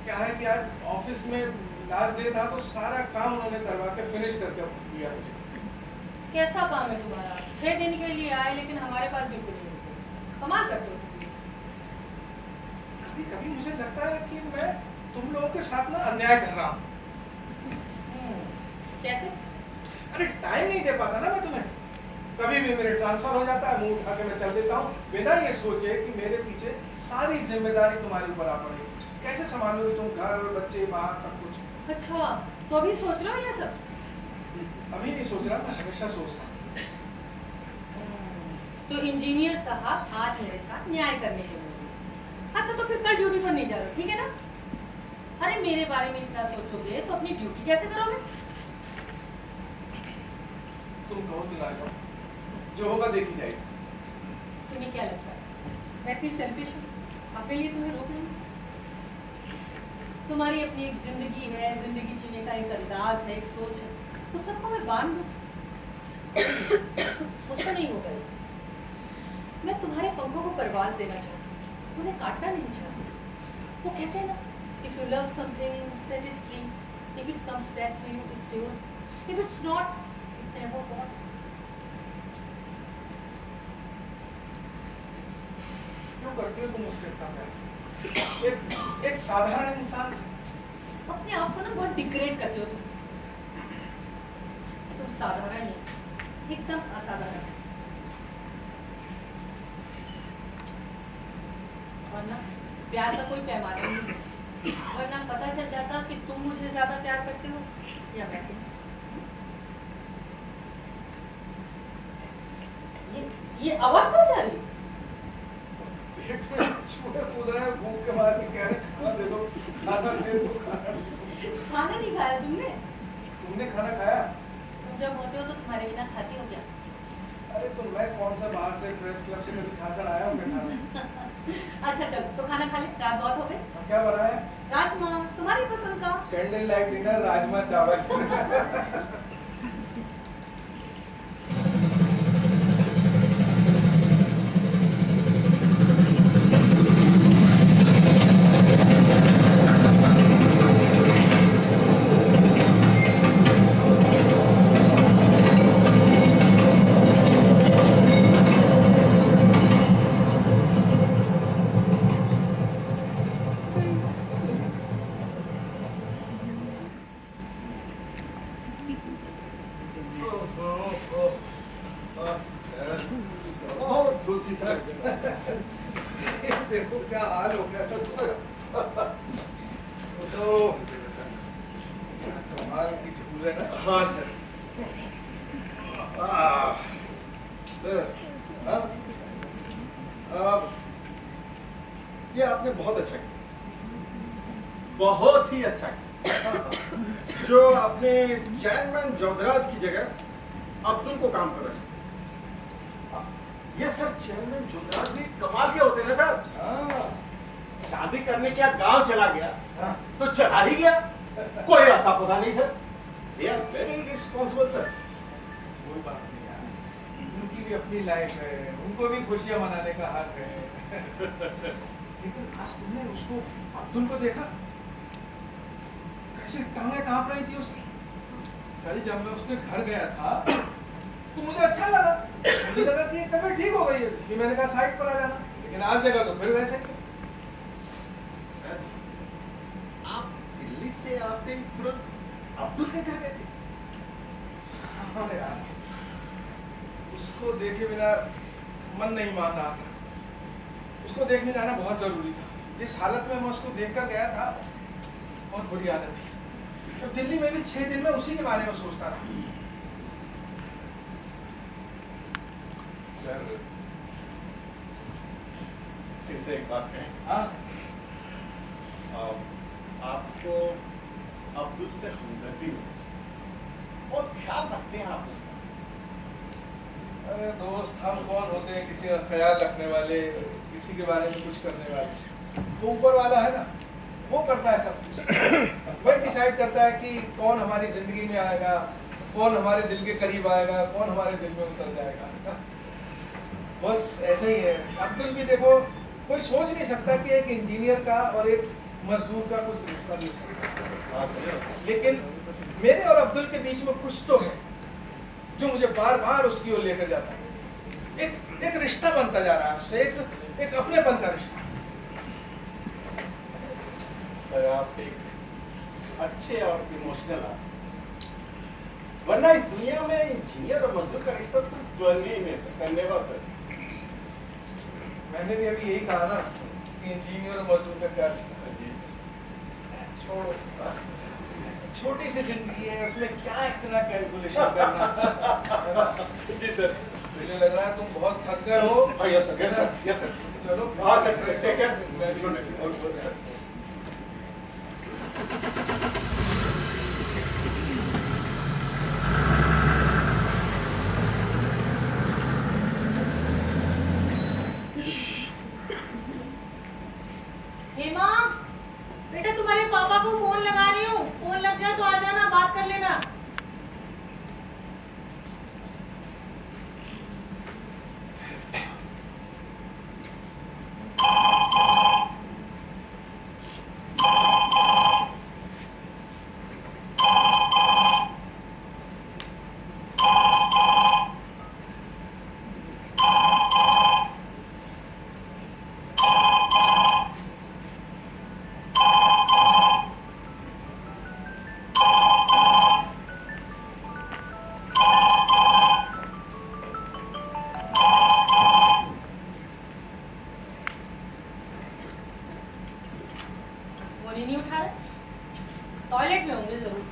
क्या है कि आज ऑफिस में लास्ट डे था तो सारा काम उन्होंने करवा के फिनिश करके दिया मुझे। कैसा काम है तुम्हारा? 6 दिन के लिए आए लेकिन हमारे पास बिल्कुल नहीं रुके। कमाल करते हो तुम। कभी कभी मुझे लगता है कि मैं तुम लोगों के साथ ना अन्याय कर रहा हूँ। कैसे? अरे टाइम नहीं दे पाता ना मैं तुम्हें। कभी भी मेरे ट्रांसफर हो जाता है, मुंह उठा के मैं चल देता हूँ बिना ये सोचे कि मेरे पीछे सारी जिम्मेदारी तुम्हारे ऊपर आ पड़ेगी। कैसे संभालोगे तुम घर बच्चे बाहर सब कुछ? अच्छा, तो अभी सोच रहे हो ये सब? अभी नहीं सोच रहा, मैं हमेशा सोचता हूँ। तो इंजीनियर साहब आज मेरे साथ न्याय करने के लिए। अच्छा, तो फिर कल ड्यूटी पर नहीं जा रहे, ठीक है ना? अरे मेरे बारे में इतना सोचोगे तो अपनी ड्यूटी कैसे करोगे? तुम कहो तो ना जाओ, जो होगा देखी जाएगी। तुम्हें क्या लगता है मैं इतनी सेल्फिश हूँ अपने लिए तुम्हें रोक लूँ? तुम्हारी अपनी एक जिंदगी है, जिंदगी जीने का एक अंदाज है, एक सोच है, तो सबको मैं बांध दूँ? मुझसे नहीं होगा। मैं तुम्हारे पंखों को परवाज देना चाहती हूँ, उन्हें काटना नहीं चाहती। वो कहते हैं ना, if you love something, set it free. If it comes back to you, it's yours. If it's not, it never was. क्यों करती हो तुम मुझसे इतना प्यार? एक साधारण इंसान से। अपने आप को ना बहुत डिग्रेड करते हो तुम साधारण नहीं, एकदम असाधारण। और ना प्यार का कोई पैमाना नहीं है, वरना पता चल जाता कि तुम मुझे ज्यादा प्यार करते हो या मैं तुम्हें। ये आवाज कहाँ से आ रही है? पेट में चूहे कूद रहे हैं, भूख के मारे कह रहे खाना दे दो, खाना दे दो, खाना दे दो। खाना नहीं खाया तुमने? तुमने खाना खाया? तुम जब होते हो तो तुम्हारे बिना खाती हो क्या? अरे तो मैं कौन सा बाहर से प्रेस क्लब से कभी खाकर आया हूँ मैं खाना। अच्छा चलो, तो खाना खा ले, रात बहुत हो गई। क्या बनाया? राजमा, तुम्हारी पसंद का। कैंडल लाइट डिनर, राजमा चावल। देखो क्या हाल हो गया तो कमाल की झूल है ना। हाँ सर। सर हाँ? ये आपने बहुत अच्छा किया, बहुत ही अच्छा किया। जो अपने चेयरमैन जोधराज की जगह अब्दुल को काम कर रहे हैं। ये सर चेयरमैन जोधराज भी कमाल के होते हैं ना सर। हाँ। शादी करने क्या गांव चला गया तो चला ही गया, कोई आता पता नहीं sir. They are very responsible sir. कोई बात नहीं यार, उनकी भी अपनी लाइफ है, उनको भी खुशियां मनाने का हक है। लेकिन आज तुमने उसको अब्दुल को देखा कैसे टांगें कांप रही थी उसकी। कल जब मैं उसके घर गया था तो मुझे अच्छा लगा, मुझे लगा कि तबीयत ठीक हो गई है इसकी। मैंने कहा साइड पर आ जाना, लेकिन आज देखा तो फिर वैसे ही। आप दिल्ली से आते ही तुरंत अब्दुल के घर गए थे? हाँ यार, उसको देखे बिना मन नहीं मान रहा था। उसको देखने जाना बहुत जरूरी था। जिस हालत में मैं उसको देखकर गया था बहुत बुरी आदत थी। तो दिल्ली में भी 6 दिन में उसी के बारे में सोचता रहा। सर फिर से एक बात कहें। हाँ आपको अब्दुल से हमदर्दी हो, बहुत ख्याल रखते हैं आप उसका। अरे दोस्त, हम कौन होते हैं किसी का ख्याल रखने वाले, किसी के बारे में कुछ करने वाले? वो ऊपर वाला है ना, वो करता है सब कुछ। वही डिसाइड करता है कि कौन हमारी जिंदगी में आएगा, कौन हमारे दिल के करीब आएगा, कौन हमारे दिल में उतर जाएगा। बस ऐसा ही है। अब्दुल भी देखो, कोई सोच नहीं सकता कि एक इंजीनियर का और एक मजदूर का कुछ रिश्ता नहीं हो सकता, लेकिन मेरे और अब्दुल के बीच में कुछ तो है जो मुझे बार बार उसकी ओर लेकर जाता है। एक रिश्ता बनता जा रहा है उससे, एक अपनेपन का रिश्ता। सर आप एक अच्छे और इमोशनल आदमी, वरना इस दुनिया में इंजीनियर और मजदूर का रिश्ता तो बन ही नहीं सकता। Never sir. मैंने भी अभी यही कहा ना कि इंजीनियर और मजदूर का क्या रिश्ता है। जी छोड़ो, छोटी सी जिंदगी है, उसमें क्या इतना कैलकुलेशन करना। जी सर। मुझे लग रहा है तुम बहुत थक गए हो। Yes sir, yes sir, yes sir. चलो हाँ sir, take care. Sir. Hema, बेटा तुम्हारे पापा को फोन लगा रही हूँ, फोन लग जाए तो आ जाना, बात कर लेना। फोन ही नहीं उठा रहे, टॉयलेट में होंगे जरूर।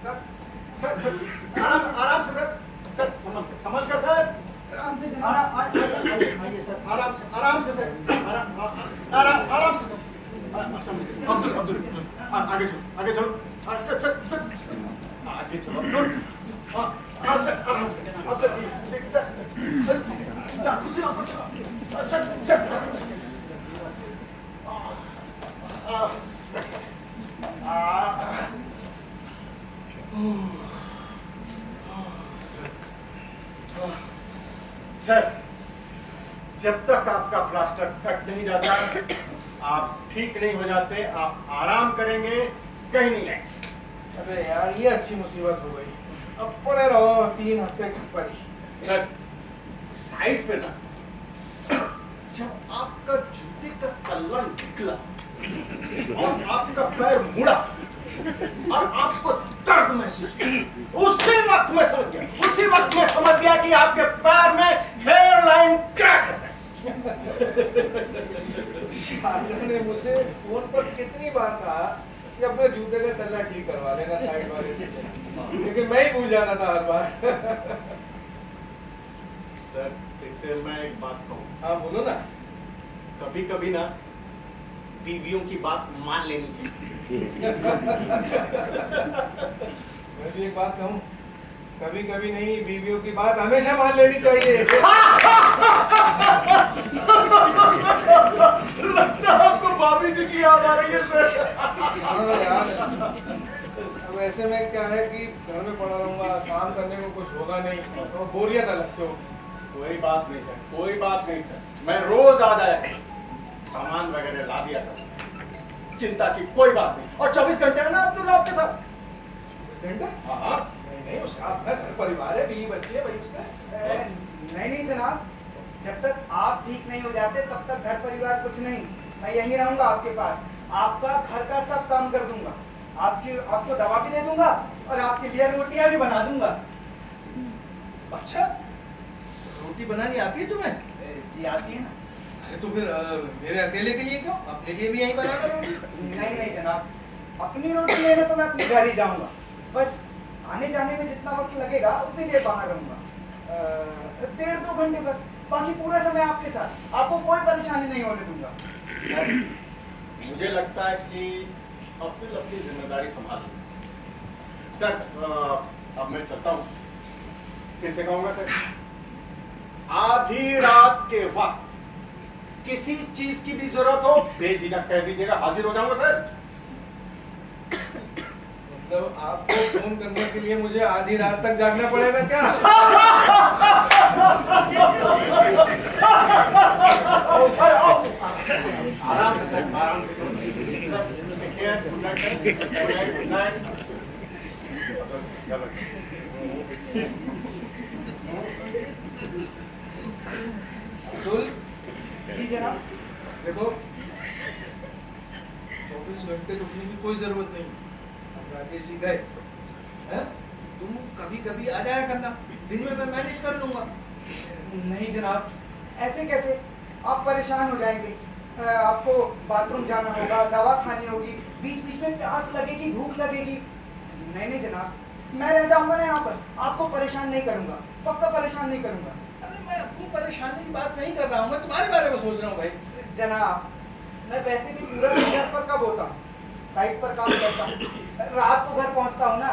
सर, सर, सर, आराम से सर। सर, संभल कर सर। आराम से आइए सर, आराम से सर। आराम से सर। अब्दुल, आगे चलो। सर, सर, सर, आगे चलो अब्दुल। हाँ सर, आराम से। अब सर, सर, जब तक आपका प्लास्टर कट नहीं जाता, आप ठीक नहीं हो जाते, आप आराम करेंगे, कहीं नहीं जाएंगे। अरे यार, ये अच्छी मुसीबत हो गई। अब पड़े रहो 3 हफ्ते घर पर ही। सर, साइड पे ना, जब आपका जूते का तल्ला निकला और आपका पैर मुड़ा और आपको दर्द महसूस हुआ, उसी वक्त मैं समझ गया कि आपके पैर में हेयर लाइन क्रैक है सर। शारदा ने मुझे फोन पर कितनी बार कहा कि अपने जूते का तल्ला ठीक करवा लेना साइड वाले, लेकिन मैं ही भूल जाता था हर बार। सर, फिर से मैं एक बात कहूँ। हाँ बोलो ना। कभी कभी ना बीवियों की बात मान लेनी चाहिए। मैं भी एक बात कहूँ, कभी कभी नहीं, बीवियों की बात हमेशा मान लेनी चाहिए। लगता है आपको भाभी जी की याद आ रही है सर। हाँ यार, अब ऐसे में क्या है कि घर में पड़ा रहूंगा, काम करने को कुछ होगा नहीं, तो बोरियत अलग से हो। कोई बात नहीं सर, कोई बात नहीं सर, मैं रोज आ जाया करूं, सामान वगैरह ला दिया करूं, चिंता की कोई बात नहीं। और 24 घंटे है ना अब्दुल आपके साथ? 24 घंटे? हाँ, नहीं, उसका अपना घर परिवार है, बीवी बच्चे, भाई उसका। नहीं जनाब, जब तक आप ठीक नहीं हो जाते तब तक घर परिवार कुछ नहीं। मैं यहीं रहूंगा आपके पास, आपका घर का सब काम कर दूंगा, आपको दवा भी दे दूंगा और आपके लिए रोटियां भी बना दूंगा। अच्छा, रोटी बनानी आती है तुम्हें? जी आती है ना। अरे तो फिर मेरे अकेले के लिए क्यों, अपने लिए भी यहीं बना कर रोटी? नहीं जनाब, अपनी रोटी लेने तो मैं अपने घर ही जाऊंगा, बस आने जाने में जितना वक्त लगेगा उतनी देर बाहर रहूंगा, 1.5-2 घंटे बस, बाकी पूरा समय आपके साथ, आपको कोई परेशानी नहीं होने दूंगा। सर, मुझे लगता है कि अब्दुल अपनी जिम्मेदारी संभाल सर। अब मैं चलता हूँ, फिर से कहूँगा सर, आधी रात के वक्त किसी चीज की भी जरूरत हो बेझिझक कह दीजिएगा, हाजिर हो जाऊंगा सर। मतलब आपको फोन करने के लिए मुझे आधी रात तक जागना पड़ेगा क्या? आराम से सर, आराम से sir. Take care, good night sir, good night. Atul, ji जनाब। देखो 24 घंटे रुकने की कोई जरूरत नहीं। अब राकेश जी गए हैं? तुम कभी कभी आ जाया करना, दिन में मैं मैनेज कर लूंगा। नहीं जनाब, ऐसे कैसे? आप परेशान हो जाएंगे। आपको बाथरूम जाना होगा, दवा खानी होगी, बीच बीच में प्यास लगेगी, भूख लगेगी। नहीं नहीं जनाब, मैं रह जाऊंगा ना यहाँ पर, आपको परेशान नहीं करूंगा, पक्का परेशान नहीं करूंगा। अरे मैं अपनी परेशानी की बात नहीं कर रहा हूँ, मैं तुम्हारे बारे में सोच रहा हूँ भाई। जनाब, मैं वैसे भी पूरा दिन घर पर कब होता हूँ, साइट पर काम करता हूँ, रात को घर पहुँचता हूँ ना,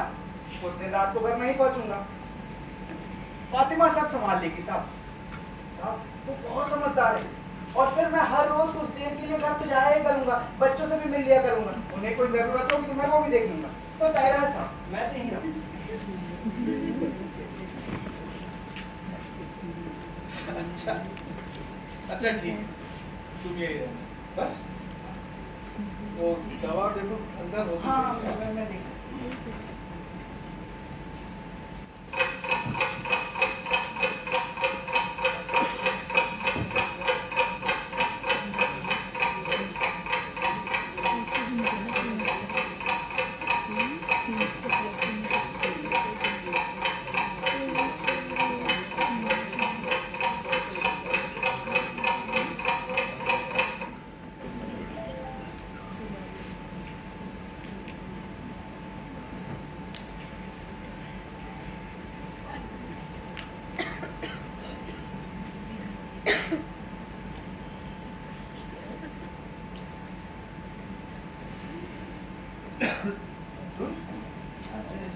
उस दिन रात को घर नहीं पहुँचूंगा। फातिमा सब संभाल लेगी साहब, वो बहुत समझदार है। और फिर मैं हर रोज कुछ देर के लिए घर तो जाया ही करूंगा, बच्चों से भी मिल लिया करूंगा, उन्हें कोई जरूरत होगी तो मैं वो भी देख लूंगा। तो दायरा है साहब, मैं तो यहीं रहूंगा। अच्छा अच्छा ठीक है, तुम यही रहना बस। वो दवा देखो अंदर होगी। हाँ मैं देख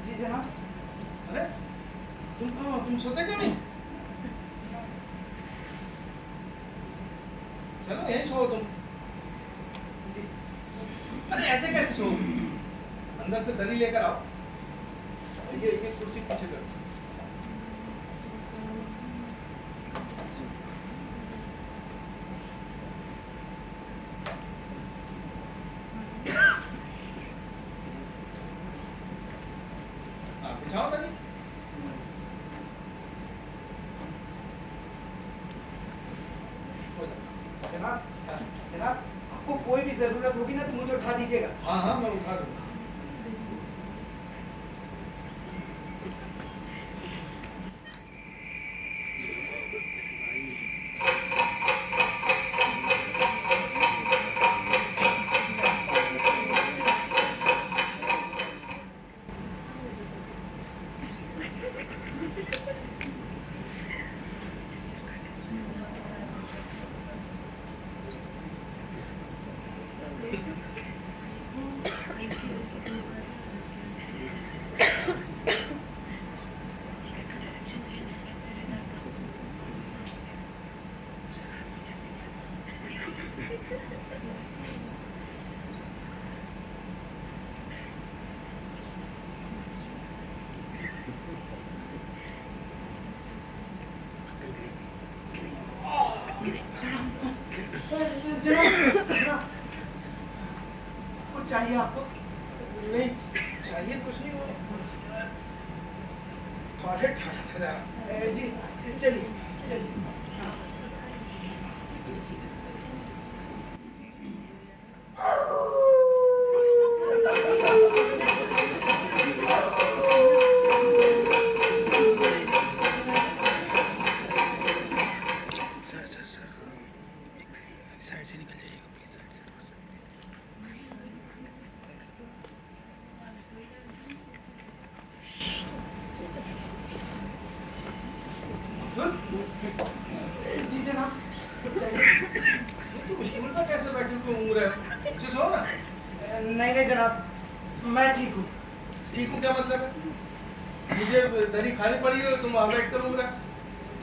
जी जनाब। अरे तुम कहाँ हो? तुम सोते क्यों नहीं? चलो यहीं सो तुम। जी अरे ऐसे कैसे सो? अंदर से दरी लेकर आओ। ये कुर्सी पीछे करो। बिछाओ दरी। जनाब, जनाब आपको कोई भी जरूरत होगी ना तो मुझे उठा दीजिएगा। हाँ हाँ मैं उठा दूंगा। जनाब, कुछ चाहिए आपको? नहीं चाहिए कुछ नहीं, वो टॉयलेट जाना था जरा। जी चलिए चलिए। साइड से निकल जाइएगा प्लीज, साइड से। जी जनाब, कुछ चाहिए? तुम स्टूल पर कैसे बैठे हो? ऊँग रहे हो? नीचे सो ना। नहीं नहीं जनाब, मैं ठीक हूँ। ठीक हूँ क्या मतलब है? मुझे दरी खाली पड़ी हो, तुम वहाँ बैठ कर ऊँग रहे हो?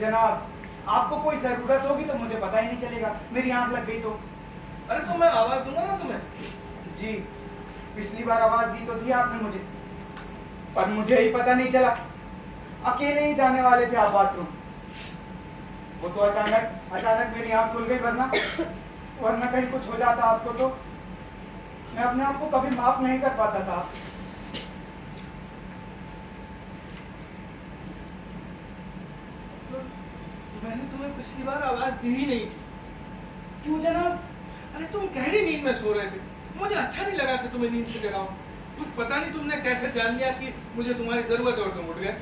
जनाब, आपको कोई जरूरत होगी तो मुझे पता ही नहीं चलेगा, मेरी आंख लग गई तो। अरे तो मैं आवाज दूंगा ना तुम्हें। जी, पिछली बार आवाज दी तो थी आपने मुझे, पर मुझे ही पता नहीं चला। अकेले ही जाने वाले थे आप बाथरूम, वो तो अचानक मेरी आंख खुल गई, वरना कहीं कुछ हो जाता आपको तो मैं अपने आप को कभी माफ नहीं कर पाता साहब। मैंने तुम्हें पिछली बार आवाज दी ही नहीं थी। क्यों जनाब? अरे तुम गहरी नींद में सो रहे थे, मुझे अच्छा नहीं लगा कि तुम्हें नींद से जगाऊं। कुछ पता नहीं तुमने कैसे जान लिया कि मुझे तुम्हारी जरूरत है और तुम उठ गए।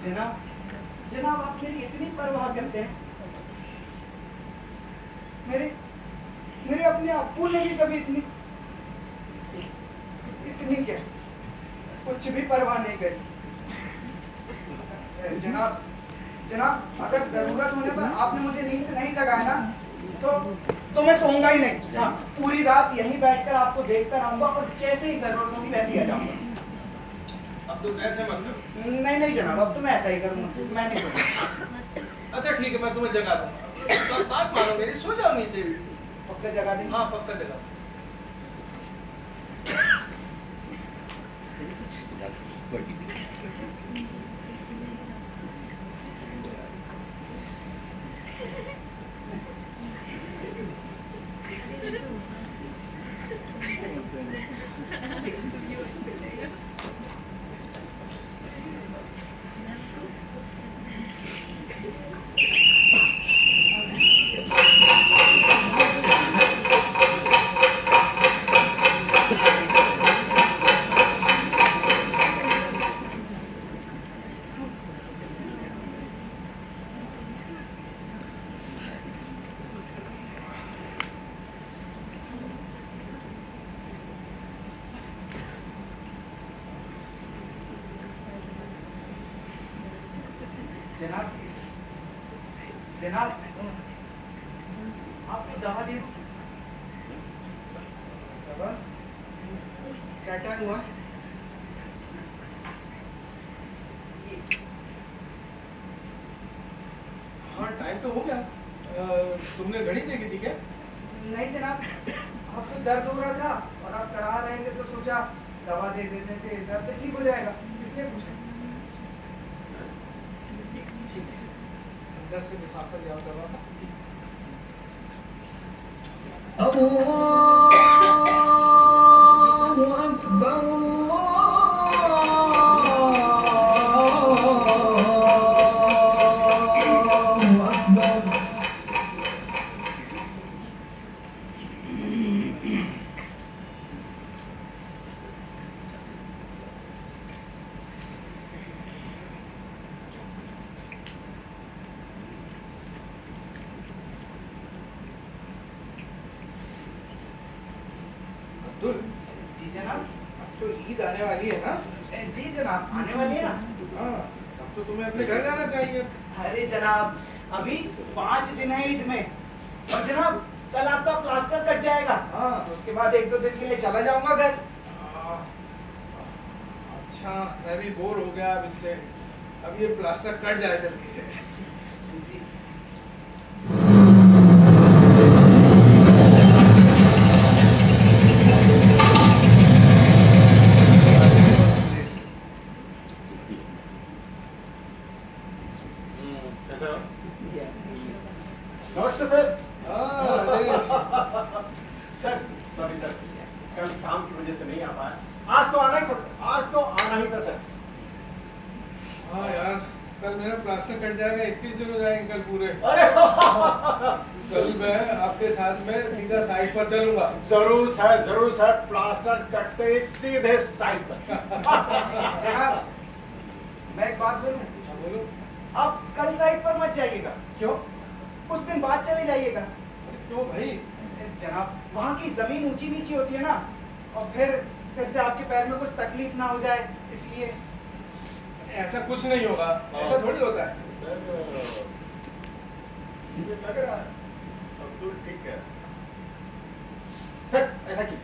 जनाब आप मेरी इतनी परवाह करते हैं। मेरे अपने अप्पू ने भी कभी इतनी क्या कुछ भी परवाह नहीं करी। जनाब अगर जरूरत होने पर आपने मुझे नींद से नहीं जगाया ना तो मैं सोऊंगा ही नहीं। हाँ, पूरी रात यहीं बैठकर आपको देखकर आऊंगा और जैसे ही जरूरत होगी वैसे ही आ जाऊंगा। अब तुम ऐसे मत करो। नहीं जनाब, अब तो मैं ऐसा ही करूंगा, मैं नहीं सोऊंगा। अच्छा ठीक है, मैं तुम्हें जगा दूंगा। बात मानो मेरी, सो जाओ नीचे। पक्का जगा देंगे? हाँ पक्का जगा। जनाब आपको दवा दे दूं? दवा? क्या टाइम हुआ? हाँ टाइम तो हो गया। तुमने घड़ी देखी थी क्या? नहीं जनाब, आपको दर्द हो रहा था और आप करा रहे थे तो सोचा दवा दे देने से दर्द ठीक हो जाएगा, इसलिए पूछा। अंदर से लिफाफा ले आओ दवा का। जी जनाब। अब तो ईद आने वाली है ना? जी जनाब, आने वाली है ना? हाँ, अब तो तुम्हें अपने घर जाना चाहिए। अरे जनाब, अभी 5 दिन है ईद में, और जनाब कल आपका प्लास्टर कट जाएगा। हाँ। तो उसके बाद 1-2 दिन के लिए चला जाऊंगा घर। अच्छा, मैं भी बोर हो गया अब इससे। अब ये प्लास्टर कट जाए जल्दी से। जी। नमस्ते सर। हाँ, नरेश। सर सॉरी सर, कल काम की वजह से नहीं आ पाया। आज तो आना ही था सर, आज तो आना ही था सर। हाँ यार, कल मेरा प्लास्टर कट जाएगा, 21 दिन हो जाएंगे कल पूरे। अरे कल मैं आपके साथ में सीधा साइट पर चलूंगा। जरूर सर, प्लास्टर कटते ही सीधे साइड पर। जनाब, मैं एक बात बोलूं? हाँ, बोलो। आप कल साइड पर मत जाइएगा। क्यों? कुछ दिन बाद चले जाइएगा। क्यों भाई? जनाब, वहाँ की जमीन ऊंची नीची होती है ना, और फिर से आपके पैर में कुछ तकलीफ ना हो जाए, इसलिए। ऐसा कुछ नहीं होगा, ऐसा थोड़ी होता है। सर मुझे लग रहा है अब्दुल ठीक है। सर ऐसा की,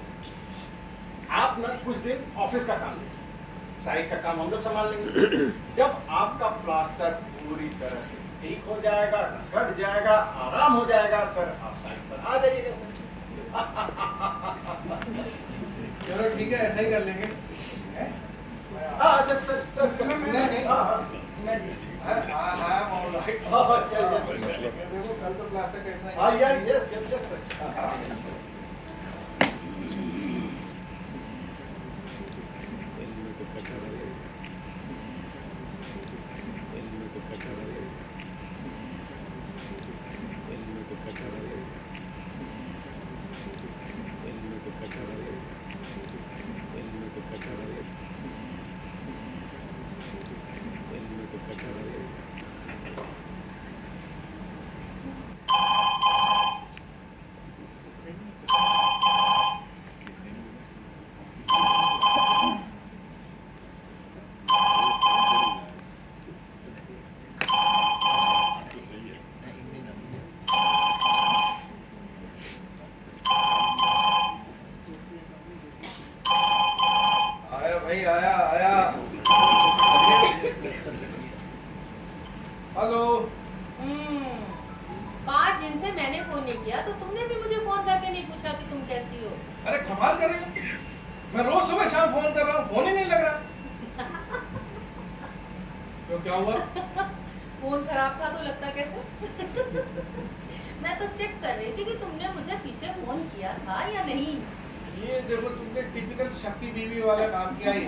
आप ना कुछ दिन ऑफिस का काम लेंगे, साइड का काम हम लोग संभाल लेंगे। जब आपका प्लास्टर पूरी तरह से ठीक हो जाएगा, घट जाएगा, आराम हो जाएगा सर। आप साइड पर आ जाइएगा सर। चलो ठीक है, ऐसा ही कर लेंगे। हैं? हाँ सर सर सर नहीं, हाँ हाँ all right। हाँ, yes, yes, देखो कल तो क्लास से कैसा हाँ यस सर। आया भाई, आया। हेलो। 5 दिन से मैंने फोन नहीं किया, तो तुमने भी मुझे फोन करके नहीं पूछा कि तुम कैसी हो। अरे कमाल कर रही हो, मैं रोज सुबह शाम फोन कर रहा हूँ, फोन ही नहीं लग रहा। तो क्या हुआ? फोन खराब था तो लगता कैसे? मैं तो चेक कर रही थी कि तुमने मुझे पीछे फोन किया था या नहीं। ये देखो, तुमने टिपिकल शक्ति बीवी वाला काम किया ही।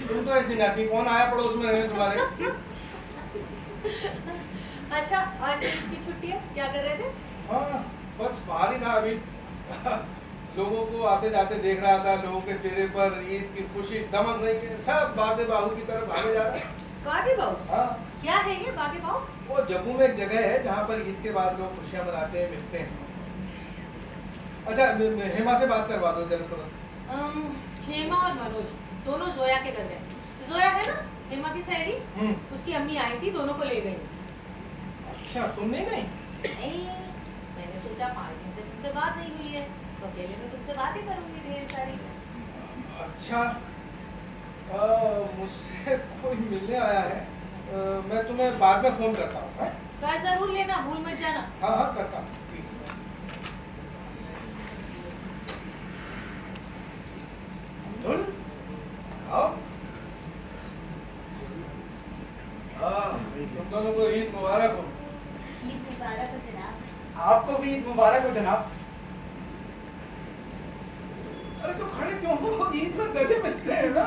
तुम तो ऐसी ना कि कौन आया पड़ोस में रहने तुम्हारे। अच्छा, आज ईद की छुट्टी है, क्या कर रहे थे? हाँ, बस बाहर ही था अभी। लोगों को आते जाते देख रहा था, लोगों के चेहरे पर ईद की खुशी दमक रही थी, सब बागे बाहू की तरफ भागे जा रहे हैं। बागे बाहू? हाँ, क्या है ये बागे बाहू? वो जम्मू में एक जगह है जहाँ पर ईद के बाद लोग खुशियाँ मनाते हैं, मिलते हैं। अच्छा, हेमा से बात करवा दो जरा तुरंत। हेमा और मनोज दोनों जोया के घर गए। जोया है ना, हेमा की सहेली, उसकी अम्मी आई थी, दोनों को ले गई। अच्छा, तुम नहीं गई? नहीं, मैंने सोचा 5 दिन से तुमसे बात नहीं हुई है, तो अकेले में तुमसे बातें करूंगी ढेर सारी। अच्छा, मुझसे कोई मिलने आया है। मैं तुम्हें बाद में फोन करता हूँ। कर जरूर लेना, भूल मत जाना। हाँ हाँ, करता हूँ। ठीक है। अब्दुल, आओ। तुम दोनों को ईद मुबारक हो। ईद मुबारक हो जनाब। आपको भी ईद मुबारक हो जनाब। अरे तो खड़े क्यों हो? ईद में गले मिलते हैं ना।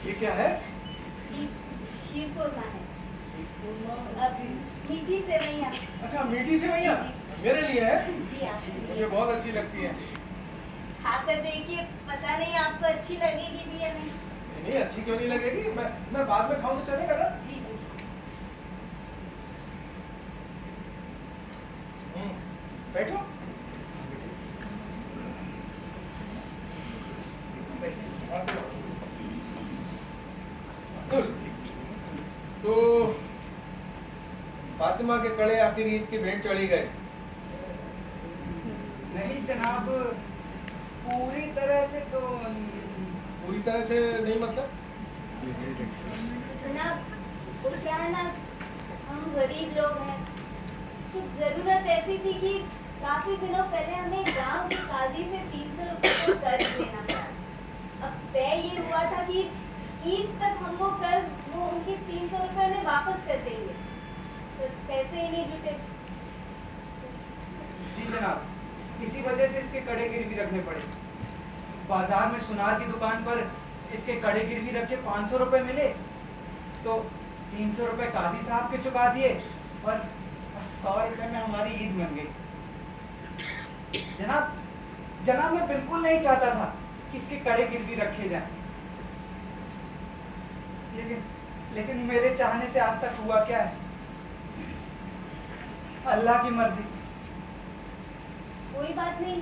ये क्या है? शीर खुरमा है। अब मीठी सेवइयाँ। अच्छा, मीठी सेवइयाँ मेरे लिए है? जी आपके मुझे लिए। बहुत अच्छी लगती है। खाकर देखिए, पता नहीं आपको अच्छी लगेगी भी या नहीं। नहीं, अच्छी क्यों नहीं लगेगी? मैं बाद में खाऊं तो चलेगा ना? जी जी। बैठो। अब्दुल, तो फातिमा के कड़े आखिर ईद की भेंट चढ़ी गए? नहीं जनाब, पूरी तरह से तो पूरी तरह से नहीं, मतलब? जनाब, वो क्या है ना, हम गरीब लोग हैं, तो जरूरत ऐसी थी कि काफी दिनों पहले हमें गांव के काजी से 300 रुपए का कर्ज लेना पड़ा। अब तय ये हुआ था कि ईद तक हम वो कर्ज, वो उनके 300 रुपए उन्हें वापस कर देंगे, तो पैसे ही नहीं जुटे। जी जनाब, इसी वजह से इसके कड़े गिरवी रखने पड़े। बाजार में सुनार की दुकान पर इसके कड़े गिरवी रख के 500 रुपए मिले, तो 300 रुपए काजी साहब के चुका दिए और 100 रुपए में हमारी ईद बन गई। जनाब मैं बिल्कुल नहीं चाहता था कि इसके कड़े गिरवी रखे जाएं, लेकिन मेरे चाहने से आज तक हुआ क्या है? अल्लाह की मर्जी। कोई बात नहीं,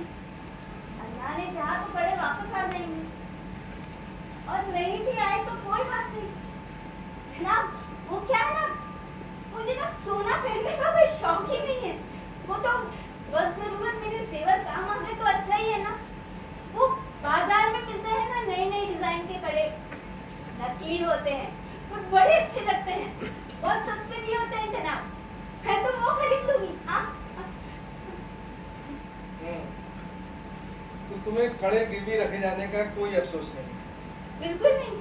अल्लाह ने चाहा तो कड़े वापस आ जाएंगे, और नहीं भी आए तो कोई बात नहीं। जनाब, वो क्या है ना, मुझे ना सोना पहनने का कोई शौक ही नहीं है। वो तो वक्त जरूरत मेरे जेवर काम आ गए तो अच्छा ही है ना। बड़े अच्छे लगते हैं, बहुत सस्ते भी होते हैं जनाब। है तो वो खरीद लूंगी। हाँ तो तुम्हें कड़े गिरवी रखे जाने का कोई अफसोस नहीं? बिल्कुल नहीं।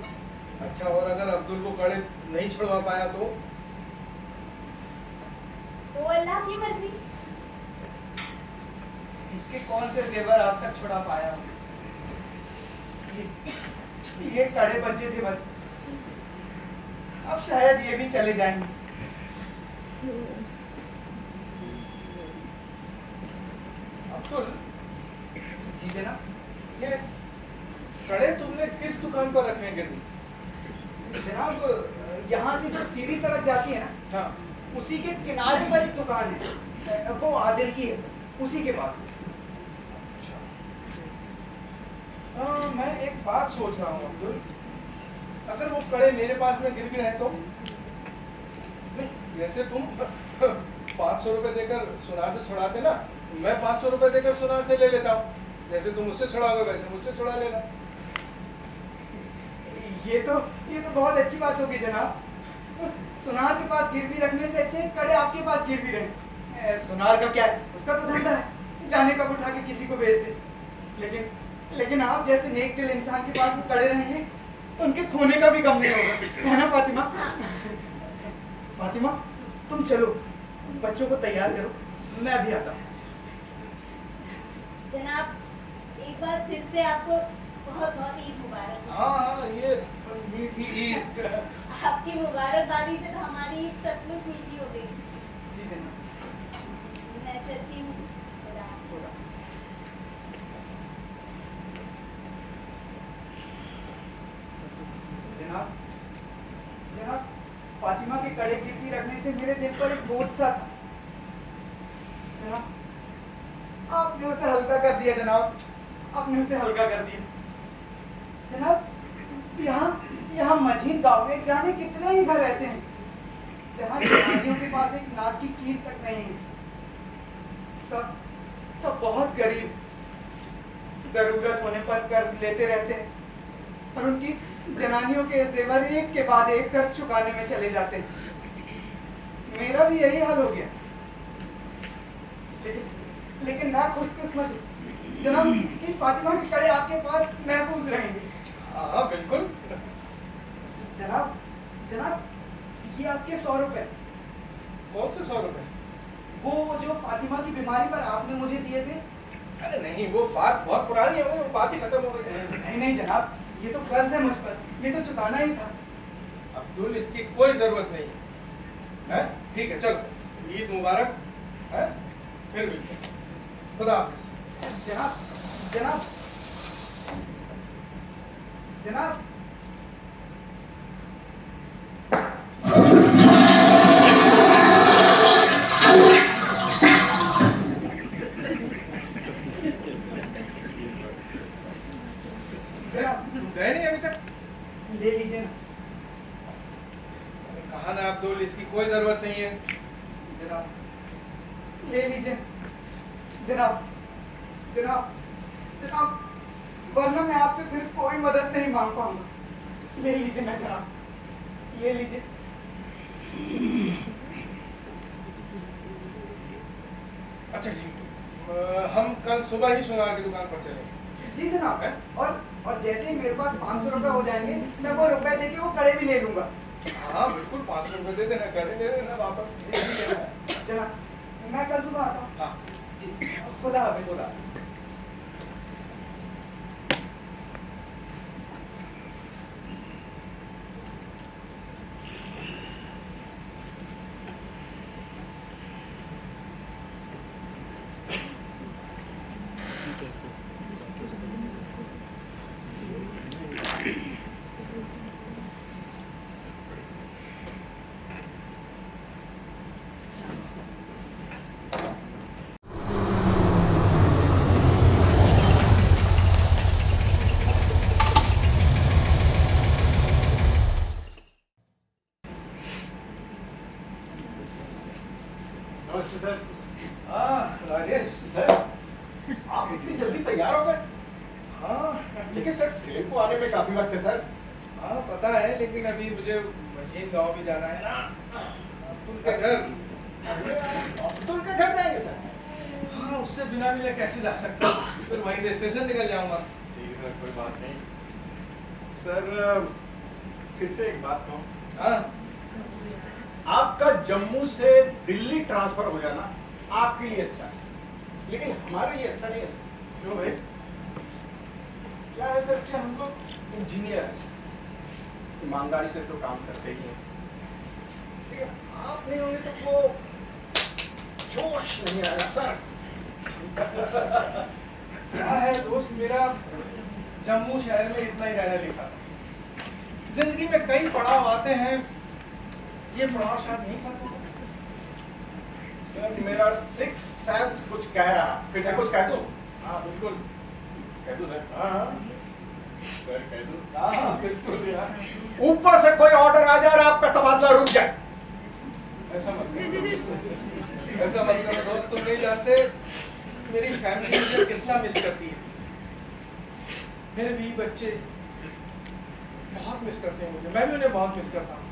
अच्छा, और अगर अब्दुल को कड़े नहीं छुड़वा पाया तो? तो अल्लाह की मर्जी। इसके कौन से जेवर आज तक छुड़ा पाया? ये कड़े बच्चे थे बस, अब शायद ये भी चले जाएंगे। अब्दुल, जी जनाब। ये कड़े तुमने किस दुकान पर रखे हैं गिरवी? जनाब, यहाँ से जो सीधी सड़क जाती है ना, हाँ, उसी के किनारे पर एक दुकान है, वो आदिल की है, उसी के पास। मैं एक बात सोच रहा हूँ अब्दुल, अगर वो कड़े मेरे पास में गिरवी रहे तो? नहीं, जैसे तुम 500 रुपए देकर सुनार से छुड़ाते ना, मैं 500 रुपए देकर सुनार से ले लेता हूँ। जैसे तुम मुझसे छुड़ाओगे वैसे मुझसे छुड़ा लेना। ये तो बहुत अच्छी बात होगी जनाब। उस सुनार के पास गिरवी रखने से अच्छे कड़े आपके पास गिरवी रहे। सुनार का क्या है, उसका तो धंधा है, जाने कब उठा के किसी को भेज दे। लेकिन आप जैसे नेक दिल इंसान के पास वो कड़े रहेंगे तो उनके खोने का भी गम नहीं होगा, है ना फातिमा? फातिमा, तुम चलो, बच्चों को तैयार करो, मैं अभी आता हूँ। जनाब, एक बार फिर से आपको बहुत बहुत ईद मुबारक। हाँ, ये मीठी ईद। आपकी मुबारकबादी से तो हमारी ईद सचमुच मीठी हो गई। जी जनाब। मैं चलती हूँ। जनाब, फातिमा के कड़े गिरवी रखने से मेरे दिल पर एक बोझ सा था। जनाब, आपने उसे हल्का कर दिया जनाब, आपने उसे हल्का कर दिया। जनाब, यहाँ मझीन गांव में जाने कितने ही घर ऐसे हैं जहाँ जनानियों के पास एक नाक की कील तक नहीं है। सब बहुत गरीब, जरूरत होने पर कर्ज लेते रहते हैं और उनकी जनानियों के जेवर एक के बाद एक कर्ज चुकाने में चले जाते हैं। मेरा भी यही हाल हो गया। लेकिन मैं खुशकिस्मत हूँ जनाब कि फातिमा के कड़े आपके पास महफूज रहेंगे। हाँ, बिल्कुल। जनाब, ये आपके 100 रुपए। कौन से 100 रुपए? वो जो फातिमा की बीमारी पर आपने मुझे दिए थे। अरे नहीं, वो बात बहुत पुरानी है, वो बात ही खत्म हो गई। नहीं जनाब, ये तो कर्ज है मुझ पर, ये तो चुकाना ही था। अब्दुल, इसकी कोई जरूरत नहीं है। ठीक है, चलो, ईद मुबारक है, फिर मिलते हैं। खुदा हाफिज। जनाब, गए नहीं अभी तक? ले लीजिए ना। कहा ना अब्दुल, इसकी कोई जरूरत नहीं है। जनाब, ले लीजिए। जनाब, वरना मैं आपसे फिर कोई मदद नहीं मांग पाऊंगा। ले लीजिए ना जनाब, ले लीजिए। अच्छा जी, हम कल सुबह ही सुनार की दुकान पर चलेंगे। जी जनाब, और जैसे ही मेरे पास 500 रुपए हो जाएंगे, मैं वो रुपए देके वो कड़े भी ले लूंगा। हाँ बिल्कुल, 500 रुपए दे देना, करे दे देना वापस। जनाब, मैं कल सुबह आता हूँ। हाँ जी, खुदा हाफिज। खुदा। नमस्ते सर। राजेश सर, आप इतनी जल्दी तैयार हो गए? हाँ लेकिन सर ट्रेन को आने में काफी वक्त है सर। हाँ पता है, लेकिन अभी मुझे मशीन गांव भी जाना है ना, अब्दुल के घर। अब्दुल के घर जाएंगे सर? हाँ, उससे बिना मिले कैसे जा सकता हूँ? फिर वहीं से स्टेशन निकल जाऊंगा। ठीक है सर, कोई बात नहीं सर। फिर से एक बात कहूँ, हाँ, आपका जम्मू से दिल्ली ट्रांसफर हो जाना आपके लिए अच्छा है, लेकिन हमारे लिए अच्छा नहीं है सर। क्यों भाई? क्या है सर कि हम लोग इंजीनियर हैं, ईमानदारी से तो काम करते ही हैं, लेकिन आप नहीं होंगे तो वो जोश नहीं आएगा सर। क्या है दोस्त, मेरा जम्मू शहर में इतना ही रहना लिखा। जिंदगी में कई पड़ाव आते हैं, ये पड़ाव शायद नहीं करता। सर मेरा सिक्स सेंस कुछ कह रहा, फिर से कुछ कह दूं? हाँ बिल्कुल, कह दूं सर? हाँ सर कह दूं? हाँ बिल्कुल यार। ऊपर से कोई ऑर्डर आ जाए और आपका तबादला रुक जाए। ऐसा मत करो, ऐसा मत करो दोस्त, तुम नहीं जानते मेरी फैमिली मुझे कितना मिस करती है। मेरे भी बच्चे बहुत मिस करते हैं मुझे, मैं भी उन्हें बहुत मिस करता हूँ।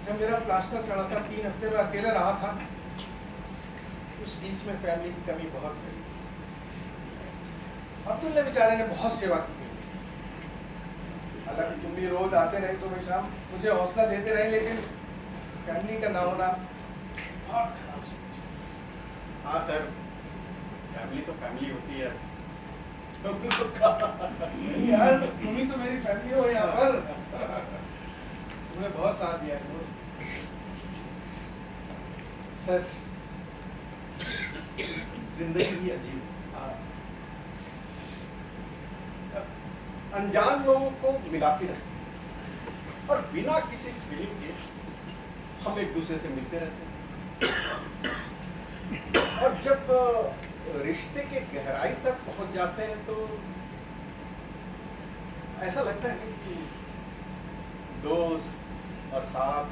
जब मेरा प्लास्टर चढ़ा था, 3 हफ्ते में अकेले रहा था, उस बीच में फैमिली की कमी बहुत थी। अब्दुल ने बेचारे ने बहुत सेवा की। हालांकि तुम भी रोज आते रहे सुबह शाम, मुझे हौसला देते रहे, लेकिन फैमिली का ना होना बहुत खराब सोच। हाँ सर, फैमिली तो फैमिली होती है। यार तुम ही तो मेरी फैमिली हो यहाँ पर। तुमने बहुत साथ दिया है दोस्त। सर जिंदगी ही अजीब है। अनजान लोगों को मिलाती रहती और बिना किसी फीलिंग के हम एक दूसरे से मिलते रहते हैं, और जब रिश्ते के गहराई तक पहुंच जाते हैं तो ऐसा लगता है कि दोस्त और साथ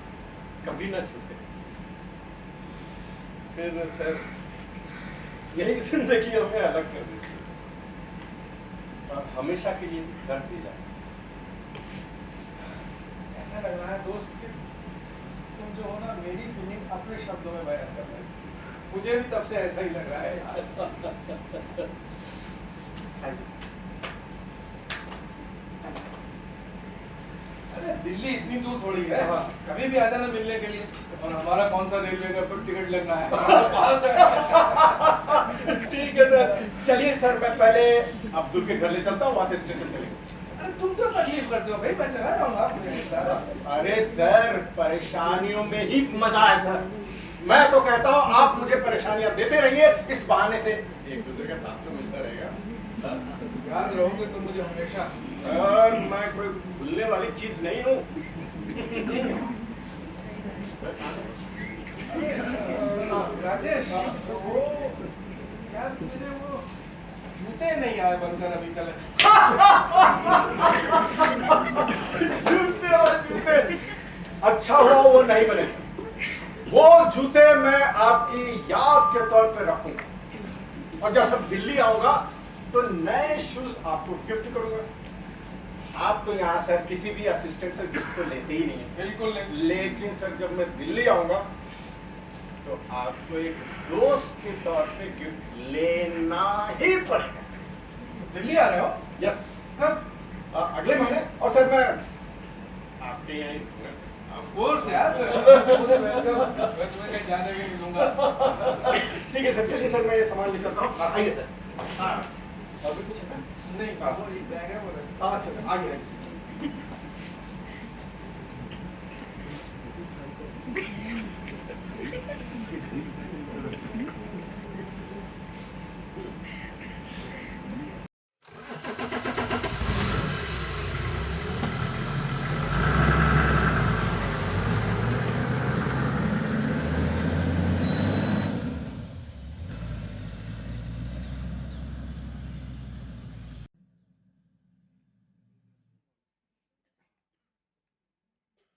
कभी ना छूटे। फिर सर यही जिंदगी हमें अलग कर देती है और हमेशा के लिए डरती जाती है। ऐसा लग रहा है दोस्त कि तुम जो हो ना, मेरी फीलिंग अपने शब्दों में बयान कर रहे हो। मुझे भी तब से ऐसा ही लग रहा है यार। अरे दिल्ली इतनी दूर थोड़ी है, कभी भी आ जाना मिलने के लिए। और हमारा कौन सा रेलवे का टिकट लगना है? पास है। ठीक है सर, चलिए सर, मैं पहले अब्दुल के घर ले चलता हूँ, वहां से स्टेशन चलेंगे। अरे तुम क्यों तकलीफ करते हो भाई, मैं चला जाऊंगा अपने साथ। अरे सर, परेशानियों में ही मजा है सर। मैं तो कहता हूँ आप मुझे परेशानियां देते रहिए, इस बहाने से एक दूसरे का साथ तो मिलता रहेगा। याद रहोगे तुम मुझे हमेशा। सर मैं कोई भूलने वाली चीज नहीं हूँ। राजेश, वो यार मुझे वो जूते नहीं आए बनकर अभी तक। जूते और जूते, अच्छा हुआ वो नहीं बने। वो जूते मैं आपकी याद के तौर पे रखूंगा, और जब सब दिल्ली आऊंगा तो नए शूज आपको गिफ्ट करूंगा। आप तो यहाँ सर किसी भी असिस्टेंट से गिफ्ट तो लेते ही नहीं है। बिल्कुल नहीं। लेकिन सर जब मैं दिल्ली आऊंगा तो आपको एक दोस्त के तौर पे गिफ्ट लेना ही पड़ेगा। दिल्ली आ रहे हो? यस, कब? अगले महीने। और सर मैं आपके यहाँ ही रुकूंगा। ऑफ कोर्स यार, मैं तुम्हें कहीं जाने भी नहीं दूंगा। ठीक है सर, चलिए सर, मैं ये सामान लेकर आता हूँ। आइए सर। हाँ, और भी कुछ है? नहीं, वो एक बैग है, वो रख। अच्छा सर, आइए आइए।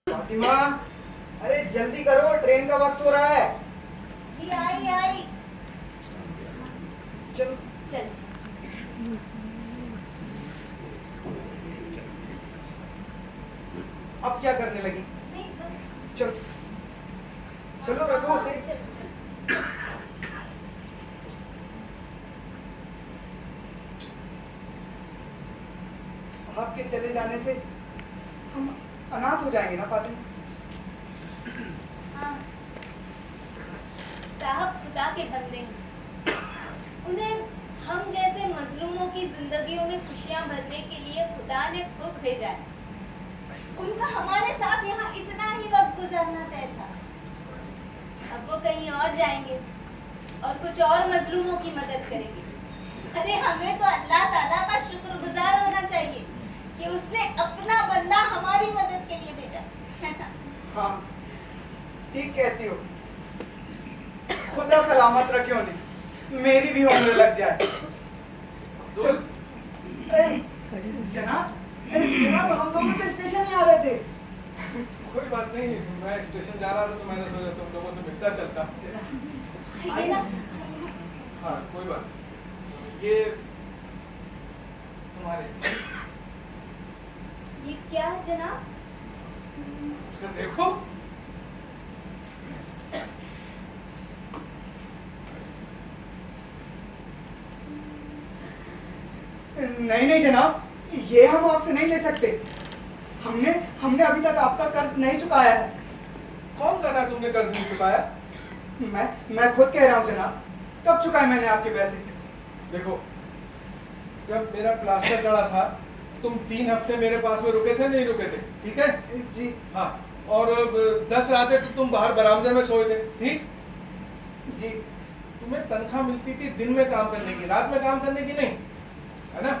फातिमा, अरे जल्दी करो, ट्रेन का वक्त हो रहा है। जी आई आई। चलो। चल। अब क्या करने लगी? नहीं बस चलो चलो रखो उसे। चलो, चलो। साहब के चले जाने से हम अनाथ हो जाएंगे ना फातिमा? हाँ, साहब खुदा के बंदे हैं। उन्हें हम जैसे मजलूमों की जिंदगियों में खुशियां भरने के लिए खुदा ने खुद भेजा है। उनका हमारे साथ यहाँ इतना ही वक्त गुजारना तय था। अब वो कहीं और जाएंगे और कुछ और मजलूमों की मदद करेंगे। अरे हमें तो अल्लाह ताला का शुक्रगुजार होना चाहिए कि उसने अपना बंदा हमारी मदद के लिए भेजा। हाँ ठीक कहती हो। खुदा सलामत रखे उन्हें, मेरी भी उम्र लग जाए। चल जनाब, जनाब हम दोनों तो स्टेशन ही आ रहे थे। कोई बात नहीं, मैं स्टेशन जा रहा था तो मैंने सोचा तुम लोगों से मिलता चलता। आइए ना। हाँ कोई बात नहीं। ये तुम्हारे ये क्या है जनाब? देखो नहीं नहीं जनाब, ये हम आपसे नहीं ले सकते। हमने अभी तक आपका कर्ज नहीं चुकाया है। कौन कहा था तुमने कर्ज नहीं चुकाया? मैं खुद कह रहा हूँ जनाब। कब चुकाए मैंने आपके पैसे? देखो जब मेरा प्लास्टर चढ़ा था तुम 3 हफ्ते मेरे पास में रुके थे, नहीं रुके थे? ठीक है जी हाँ। और 10 रातें तो तुम बाहर बरामदे में सोए थे, ठीक? जी। तुम्हें तनख्वाह मिलती थी दिन में काम करने की, रात में काम करने की नहीं, है ना?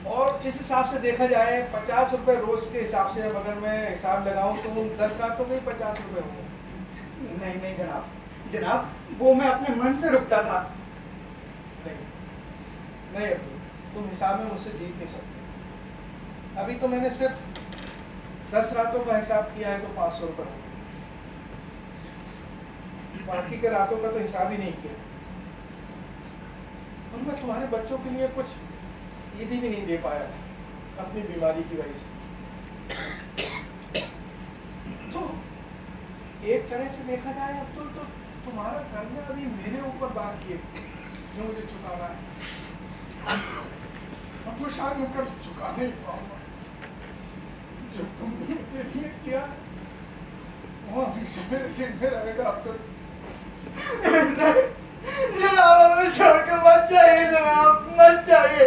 और इस हिसाब से देखा जाए 50 रुपए रोज के हिसाब से अगर मैं हिसाब लगाऊं तो 10 रातों के ही 50 रुपए होंगे। नहीं नहीं जनाब, जनाब वो मैं अपने मन से रुकता था। नहीं अब्दुल, तुम हिसाब में मुझसे जीत नहीं सकते। अभी तो मैंने सिर्फ 10 रातों का हिसाब किया है तो 500 रुपए होंगे। बाकी के रातों का तो हिसाब ही नहीं किया। और मैं तुम्हारे बच्चों के लिए कुछ ईदी भी नहीं दे पाया अपनी बीमारी की वजह से। तो एक तरह से देखा जाए अब्दुल तो तुम्हारा कर्जा अभी मेरे ऊपर बाकी है जो मुझे चुकाना है। अब वो शायद मैं कर्ज चुका नहीं पाऊंगा। जो तुमने मेरे लिए किया वो हमेशा मेरे दिल में रहेगा अब्दुल। जनाब हमें छोड़कर मत जाइए जनाब, मत जाइए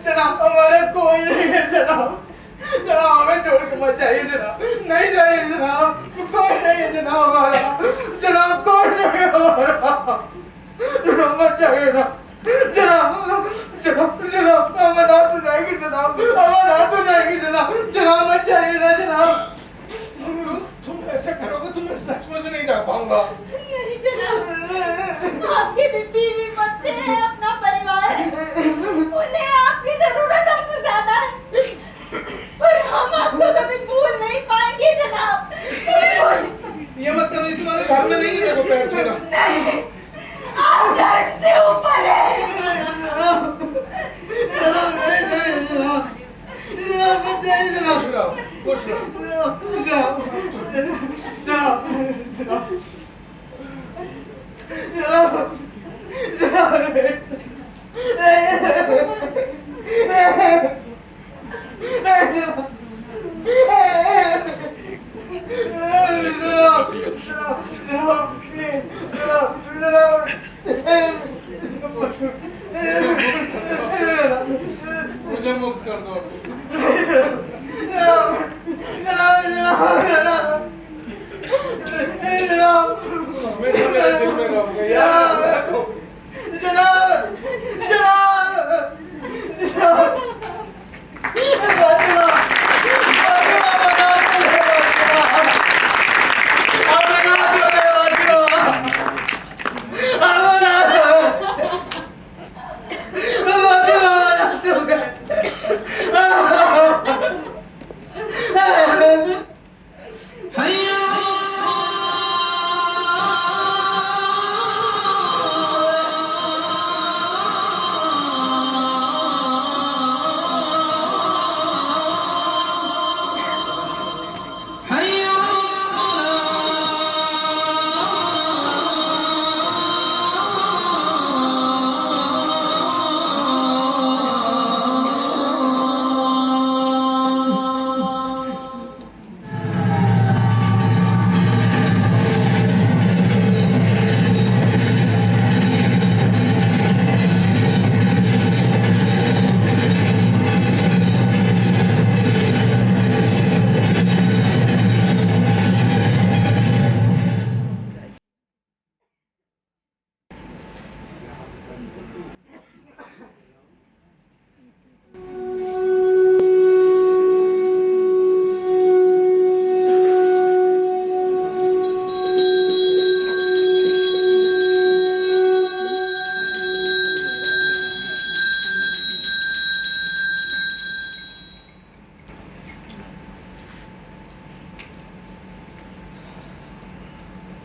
जनाब। हमारा कोई नहीं है जनाब। जनाब हमें छोड़कर मत जाइए जनाब। नहीं जाइए जनाब, कोई नहीं है जनाब हमारा। जनाब कोई नहीं है हमारा। जनाब मत जाइए ना जनाब। जनाब जनाब हमें रात हो जाएगी जनाब, हमें रात हो जाएगी जनाब। जनाब मत जाइए ना जनाब। तुम ऐसा करोगे तो मैं सचमुच नहीं जा पाऊंगा। नहीं जनाब, आपके भी बीवी बच्चे हैं, अपना परिवार है, उन्हें आपकी जरूरत हमसे ज्यादा है। पर हम आपको कभी भूल नहीं पाएंगे जनाब, कभी भूल नहीं पाएंगे। ये मत करो, ये तुम्हारे घर में नहीं है देखो पैर छूना। नहीं, आप धर्म से ऊपर है। जनाब नहीं जाइए जनाब। जनाब मत जाइए जनाब। खुश रहो, खुश रहो। जनाब जनाब जनाब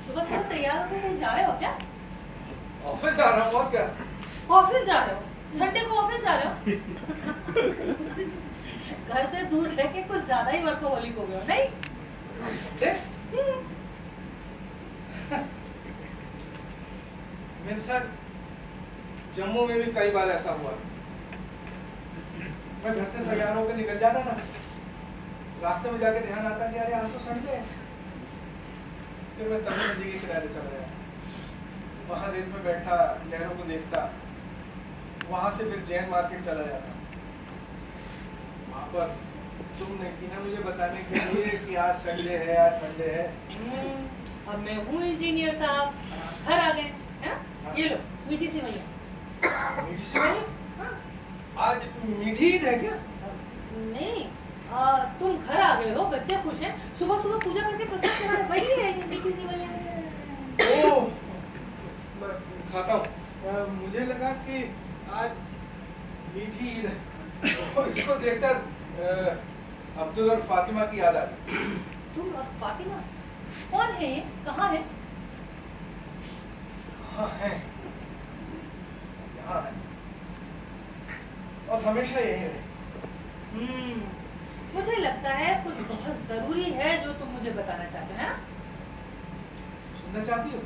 सुबह सुबह तैयार होकर कहीं जा रहे हो क्या? ऑफिस जा रहा हूँ और क्या। ऑफिस जा रहे हो? संडे को ऑफिस जा रहे हो? घर से दूर रह के कुछ ज्यादा ही वर्कोहॉलिक हो गए हो, नहीं? संडे? मेरे साथ जम्मू में भी कई बार ऐसा हुआ। मैं घर से तैयार होकर निकल जाता था, रास्ते में जाके ध्यान आता कि अरे आज तो संडे है। फिर मैं तमिल नदी के किनारे चला गया, वहां रेत में बैठा, लहरों को देखता, वहां से फिर जैन मार्केट चला जाता। वहां पर तुम नहीं थी ना मुझे बताने के लिए कि आज संडे है, आज संडे है। अब मैं हूँ इंजीनियर साहब, घर आ गए, है ना? ये लो मीठी सी मैया। मीठी सी नहीं? आज मीठी ईद है क्या? नहीं, तुम घर आ गए हो, बच्चे खुश हैं, सुबह सुबह पूजा करके प्रसाद चढ़ाओ, वही है मीठी सी मैया। ओह, मैं खाता हूँ। मुझे लगा कि आज मीठी ईद है। तो इसको देखकर अब्दुल और फातिमा की याद आ गई। तुम और फातिमा कौन है ये? कहाँ है? हाँ है, यहाँ है और हमेशा यही रहे। मुझे लगता है कुछ बहुत जरूरी है जो तुम मुझे बताना चाहते हैं, सुनना चाहती हो?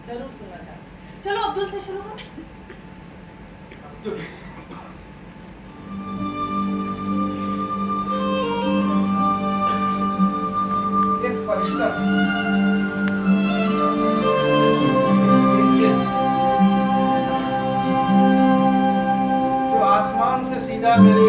जरूर सुनना चाहते। चलो अब्दुल से शुरू करो। अब्दुल, एक फरिश्ता, एक जिन, जो आसमान से सीधा मेरे